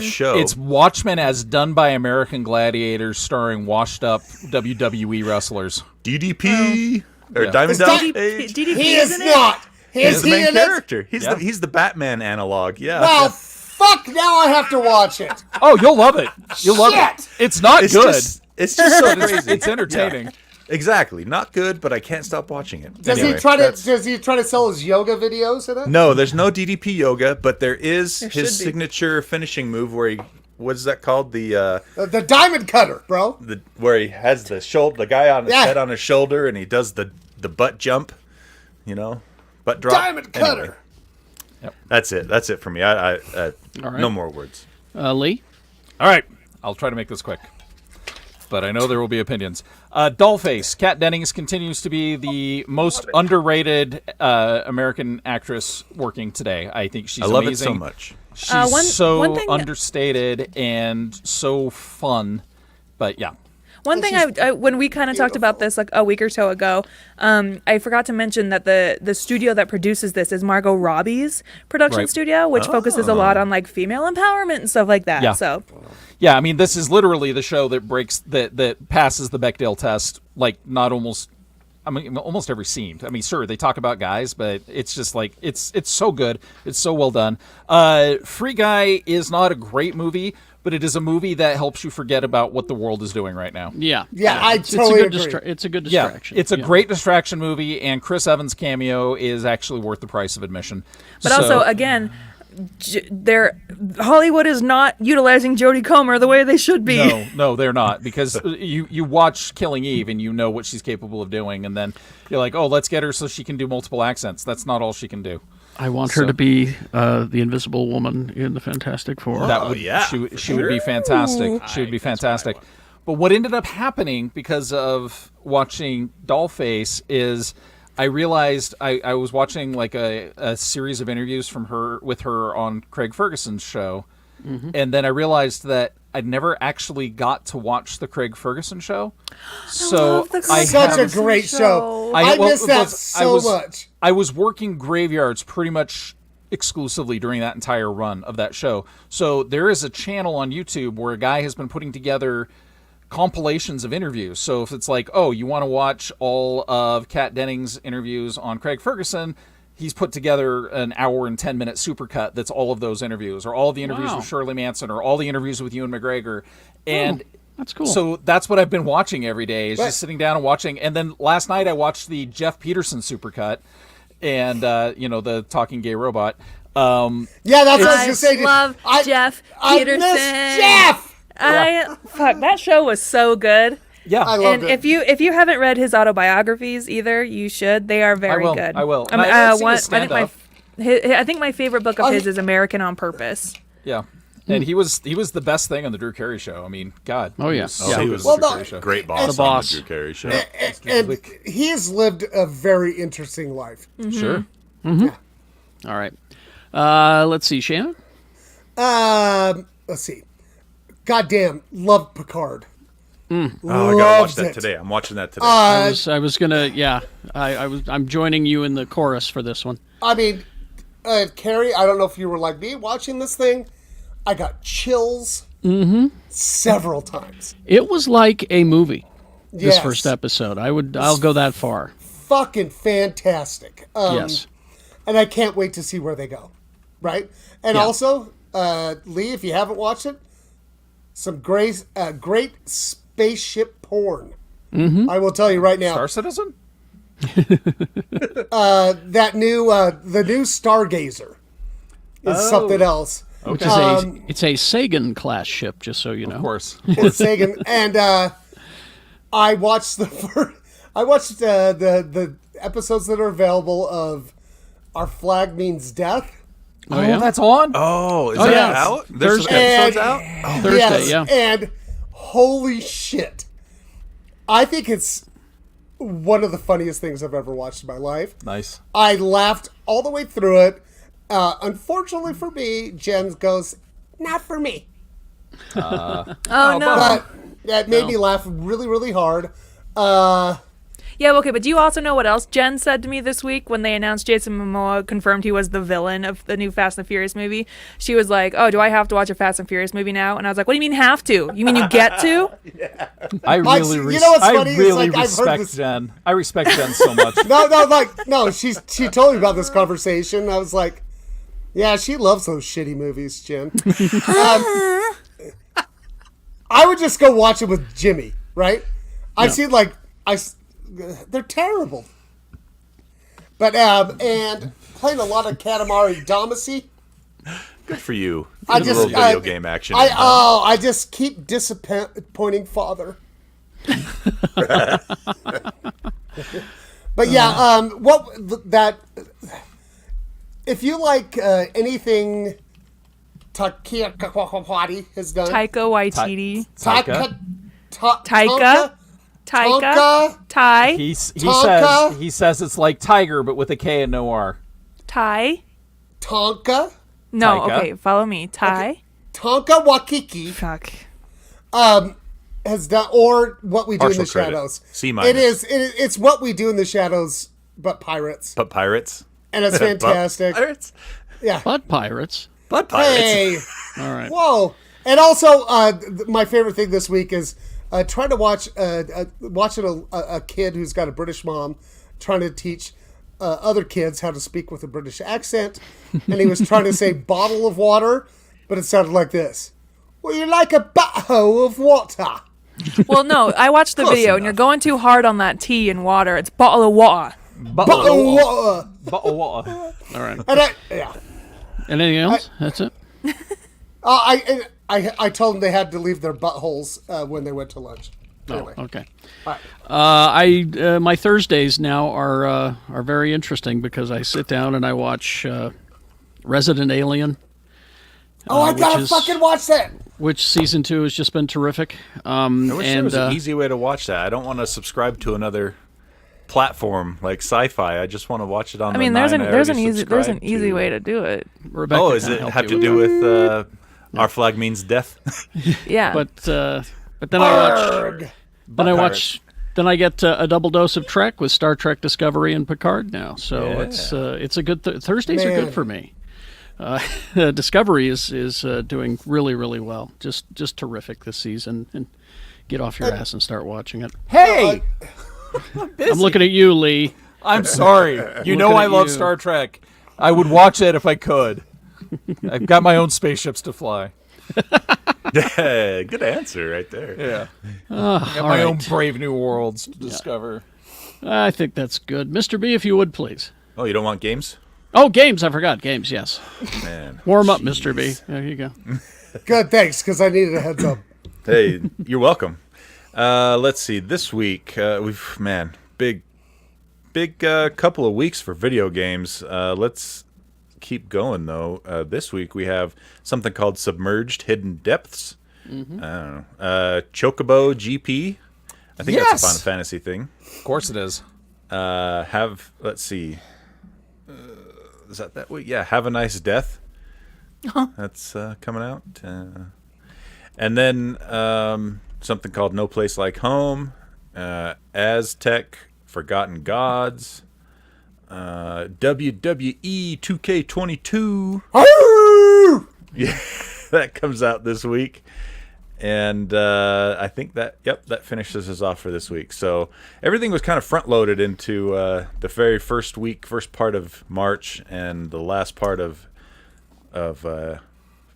show. It's Watchmen as done by American Gladiators, starring washed up WWE wrestlers. DDP or Yeah. Diamond Is Dallas that- Page. DDP, He is isn't it? not. He's the main in it? character. He's Yeah. the Batman analog. Yeah. Well, fuck, now I have to watch it. Oh, you'll love it. You'll love it. Shit. It's not it's good. just so but crazy. it's entertaining. Yeah. Exactly. Not good, but I can't stop watching it. Does Anyway, he try that's- to sell his yoga videos in it? No, there's no DDP yoga, but there is should his be. signature finishing move where he what's that called? The diamond cutter, bro. where he has the guy on his Yeah. head on his shoulder and he does the butt jump, butt drop. Diamond cutter. Anyway, that's it. That's it for me. I All right. no more words. Lee? All right. I'll try to make this quick. But I know there will be opinions. Dollface. Kat Dennings continues to be the most underrated American actress working today. I think she's I love amazing. it so much. She's one so thing- understated and so fun. But yeah. One thing I when we kind of talked about this like a week or so ago, I forgot to mention that the studio that produces this is Margot Robbie's production Right. studio, which focuses a lot on like female empowerment and stuff like that. Yeah. So Yeah, I mean, this is literally the show that that passes the Bechdel test, like almost every scene. I mean, sure, they talk about guys, but it's just like it's so good. It's so well done. Free Guy is not a great movie, but it is a movie that helps you forget about what the world is doing right now. Yeah. Yeah, I It's totally a good agree. it's a good Yeah, distraction. it's a great distraction movie, and Chris Evans' cameo is actually worth the price of admission. But also, again, Hollywood is not utilizing Jodie Comer the way they should be. No, they're not, because you watch Killing Eve and you know what she's capable of doing, and then you're like, oh, let's get her so she can do multiple accents. That's not all she can do. I want her to be the Invisible Woman in the Fantastic Four. That would, yeah, she would be fantastic. She would be fantastic. But what ended up happening because of watching Dollface is I realized I was watching like a series of interviews with her on Craig Ferguson's show, and then I realized that I'd never actually got to watch the Craig Ferguson show. So love the I Craig Such a Ferguson great show. I well, miss that look, so much. I was working graveyards pretty much exclusively during that entire run of that show. So there is a channel on YouTube where a guy has been putting together compilations of interviews. So if it's like, oh, you want to watch all of Kat Dennings' interviews on Craig Ferguson, he's put together an hour and 10-minute supercut that's all of those interviews, or all of the interviews Wow. with Shirley Manson, or all the interviews with Ewan McGregor. And that's cool. so that's what I've been watching every day, is Right. just sitting down and watching. And then last night I watched the Jeff Peterson supercut, and the talking gay robot. Yeah, that's what I was I going to say. love Jeff I Peterson. miss Jeff. Fuck, that show was so good. Yeah, I loved And it. if you haven't read his autobiographies either, you should. They are very will, good. I will. I, mean, And I haven't seen one, his I think stand-up. I think my favorite book of his is American on Purpose. yeah. And he was the best thing on the Drew Carey show. I mean, God. Oh, yeah. He was so Yeah. he good was on the Well, Drew no, Carey show. Great boss, The boss. on the Drew Carey show. And he's lived a very interesting life. Sure. All right. Let's see, Shannon? Let's see. Goddamn, love Picard. Oh, I gotta watch Loved that it. today. I'm watching that today. I was gonna, I'm joining you in the chorus for this one. I mean, Carrie, I don't know if you were like me watching this thing. I got chills several times. It was like a movie. This Yes. first episode, I'll go that far. Fucking fantastic. Yes. And I can't wait to see where they go. Right? And Yeah. also, Lee, if you haven't watched it, some great spaceship porn. I will tell you right now. Star Citizen? That new, the new Stargazer is something else. Which is it's a Sagan class ship, just so you know. Of course. It's Sagan. And I watched the episodes that are available of Our Flag Means Death. Oh, yeah? That's on? Oh, is Oh, that yes. out? There's some Thursday. episodes out? Thursday, Yes, yeah. and holy shit. I think it's one of the funniest things I've ever watched in my life. Nice. I laughed all the way through it. Unfortunately for me, Jen goes, not for me. Oh, no. But that made me laugh really, really hard. Yeah, okay, but do you also know what else Jen said to me this week when they announced Jason Momoa confirmed he was the villain of the new Fast and Furious movie? She was like, oh, do I have to watch a Fast and Furious movie now? And I was like, what do you mean have to? You mean you get to? I really, you know what's funny? I It's really like, I've heard respect this- Jen. I respect Jen so much. No, she told me about this conversation. I was like, yeah, she loves those shitty movies, Jen. I would just go watch it with Jimmy, right? I've seen they're terrible. But and playing a lot of Katamari Damacy. Good for you. I A just little video game action. I just keep disappointing father. But yeah, if you like anything Taika Waititi has done, Taika Waititi. Taika. Ty. He Tonka. says it's like Tiger, but with a K and no R. Ty. Tonka No, Taika. okay, follow me. Ty. Tonka Wakiki Fuck. has done, or What We Do in Partial the credit. Shadows. C minus. It's What We Do in the Shadows, but pirates, But pirates? and it's fantastic. Pirates? Yeah. But pirates. But pirates. Hey. All right. Whoa! And also, my favorite thing this week is trying to watch watching a kid who's got a British mom trying to teach other kids how to speak with a British accent, and he was trying to say bottle of water, but it sounded like this. Well, you like a butthole of water. Well, no, I watched the video, and you're going too hard on that T in water. It's bottle of water. Bottle of water. Bottle of water. All right. And Anything else? That's it? I told them they had to leave their buttholes when they went to lunch. Anyway. Oh, okay. All right. My Thursdays now are very interesting because I sit down and I watch Resident Alien. Oh, I gotta fucking watch that. Which season 2 has just been terrific. I wish there was an easy way to watch that. I don't want to subscribe to another platform like Sci-Fi. I just want to watch it on. I mean, the there's 9 an I there's already an subscribed easy to. way to do it. Rebecca Oh, is can it help have you to with do that. with Our Flag Means Death? Yeah. But then I get a double dose of Trek with Star Trek Discovery and Picard now. So it's a good Thursdays are Man. good for me. Discovery is doing really, really well. Just terrific this season. And get off your ass and start watching it. Hey! I'm looking at you, Lee. I'm sorry. You know Looking I at love you. Star Trek. I would watch it if I could. I've got my own spaceships to fly. Yeah, good answer right there. Yeah. All Got my own right. brave new worlds to discover. I think that's good. Mr. B, if you would, please. Oh, you don't want games? Oh, games. I forgot. Games, yes. Man. Warm up, Mr. B. There you go. Good, thanks, because I needed a heads up. Hey, you're welcome. Let's see. This week, big couple of weeks for video games. Let's keep going though. This week we have something called Submerged Hidden Depths. I don't know. Chocobo GP. I think that's a Final Fantasy thing. Of course it is. Let's see. Is that week? Yeah. Have a Nice Death. That's coming out. And then something called No Place Like Home. Aztec Forgotten Gods. WWE 2K22. Arrgh! Yeah. that comes out this week. And I think that finishes us off for this week. So everything was kind of front loaded into the very first part of March and the last part of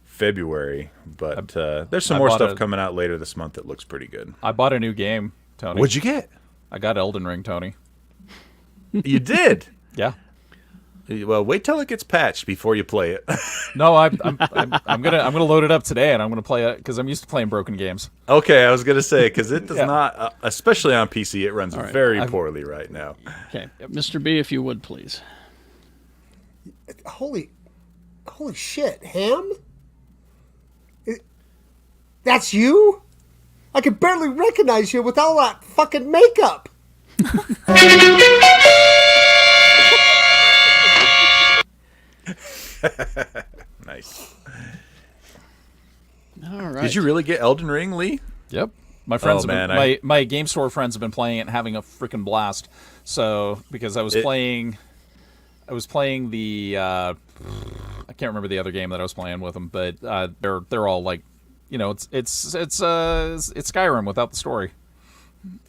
February. But there's some more stuff coming out later this month that looks pretty good. I bought a new game, Tony. What'd you get? I got Elden Ring, Tony. You did? Yeah. Well, wait till it gets patched before you play it. No, I'm gonna load it up today, and I'm gonna play it because I'm used to playing broken games. Okay, I was gonna say because it does not, especially on PC, it runs very poorly right now. Okay, Mr. B, if you would please. Holy shit, Ham? That's you? I can barely recognize you with all that fucking makeup. Nice. All right. Did you really get Elden Ring, Lee? Yep. My friends, man, my game store friends have been playing it and having a freaking blast. So because I was playing the I can't remember the other game that I was playing with them, but they're all like, it's Skyrim without the story.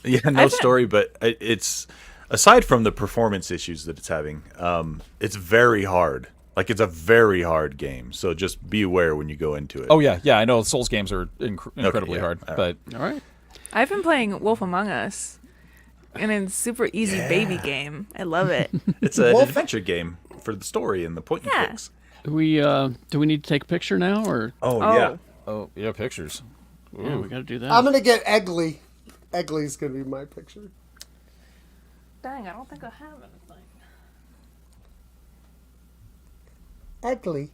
Yeah, no story, but it's aside from the performance issues that it's having, it's very hard. Like, it's a very hard game, so just be aware when you go into it. Oh yeah, I know Souls games are incredibly hard, but all right. I've been playing Wolf Among Us, and it's a super easy baby game. I love it. It's an adventure game for the story and the point and clicks. Do we need to take a picture now, or? Yeah. Oh yeah, pictures. Yeah, we got to do that. I'm gonna get Eggly. Eggly's gonna be my picture. Dang, I don't think I have anything. Eggly.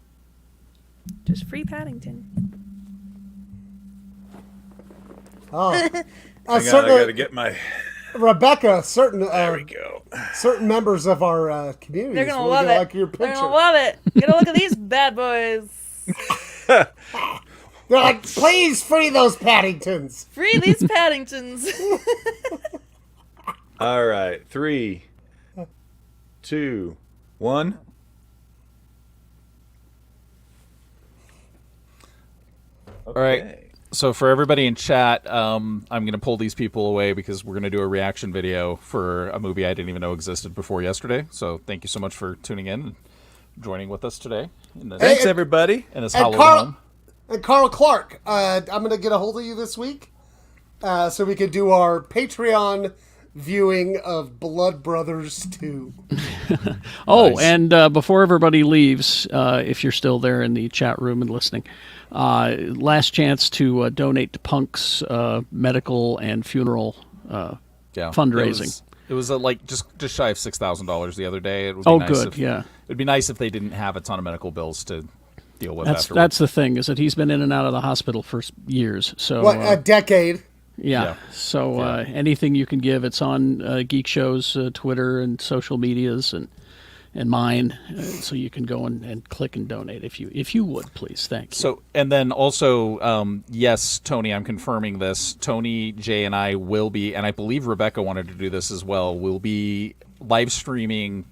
Just free Paddington. Oh, I gotta get my. Rebecca. There we go. Certain members of our community. They're gonna love it. Like your picture. They're gonna love it. Get a look at these bad boys. They're like, please free those Paddingtons. Free these Paddingtons. All right, 3, 2, 1. All right. So for everybody in chat, I'm going to pull these people away because we're going to do a reaction video for a movie I didn't even know existed before yesterday. So thank you so much for tuning in and joining with us today. Thanks, everybody. In this Halloween home. And Carl Clark, I'm going to get a hold of you this week so we could do our Patreon viewing of Blood Brothers 2. Oh, Nice. and before everybody leaves, if you're still there in the chat room and listening, last chance to donate to Punk's medical and funeral fundraising. It was like just shy of $6,000 the other day. It would be Oh, nice good, yeah. It'd be nice if they didn't have a ton of medical bills to deal with. That's the thing, is that he's been in and out of the hospital for years. So What, a decade? yeah. So anything you can give, it's on Geek Show's Twitter and social medias and mine, so you can go and click and donate if you would, please. Thank you. So, and then also, yes, Tony, I'm confirming this. Tony, Jay, and I will be, and I believe Rebecca wanted to do this as well, we'll be live streaming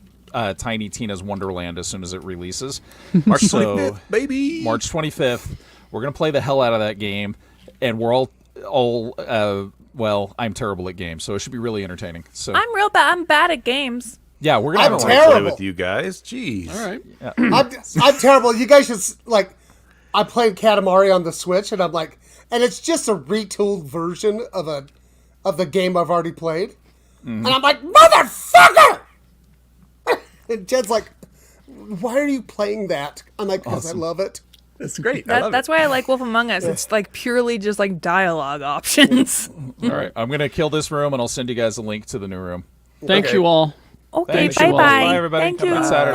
Tiny Tina's Wonderland as soon as it releases. March 25th, baby. March 25th. We're going to play the hell out of that game, and we're all well, I'm terrible at games, so it should be really entertaining. So I'm real bad. I'm bad at games. yeah, we're gonna I'm have a terrible. Play with you guys. Jeez. All right. I'm terrible. You guys should, I played Katamari on the Switch, and I'm like, and it's just a retooled version of the game I've already played. And I'm like, motherfucker! And Jed's like, why are you playing that? I'm like, because I love it. It's great. I love That's why I like Wolf Among Us. It's like purely just like dialogue options. All right, I'm gonna kill this room, and I'll send you guys a link to the new room. Thank you all. Okay, Thanks, bye you all. bye. Bye, everybody. Thank Have a you. good Saturday.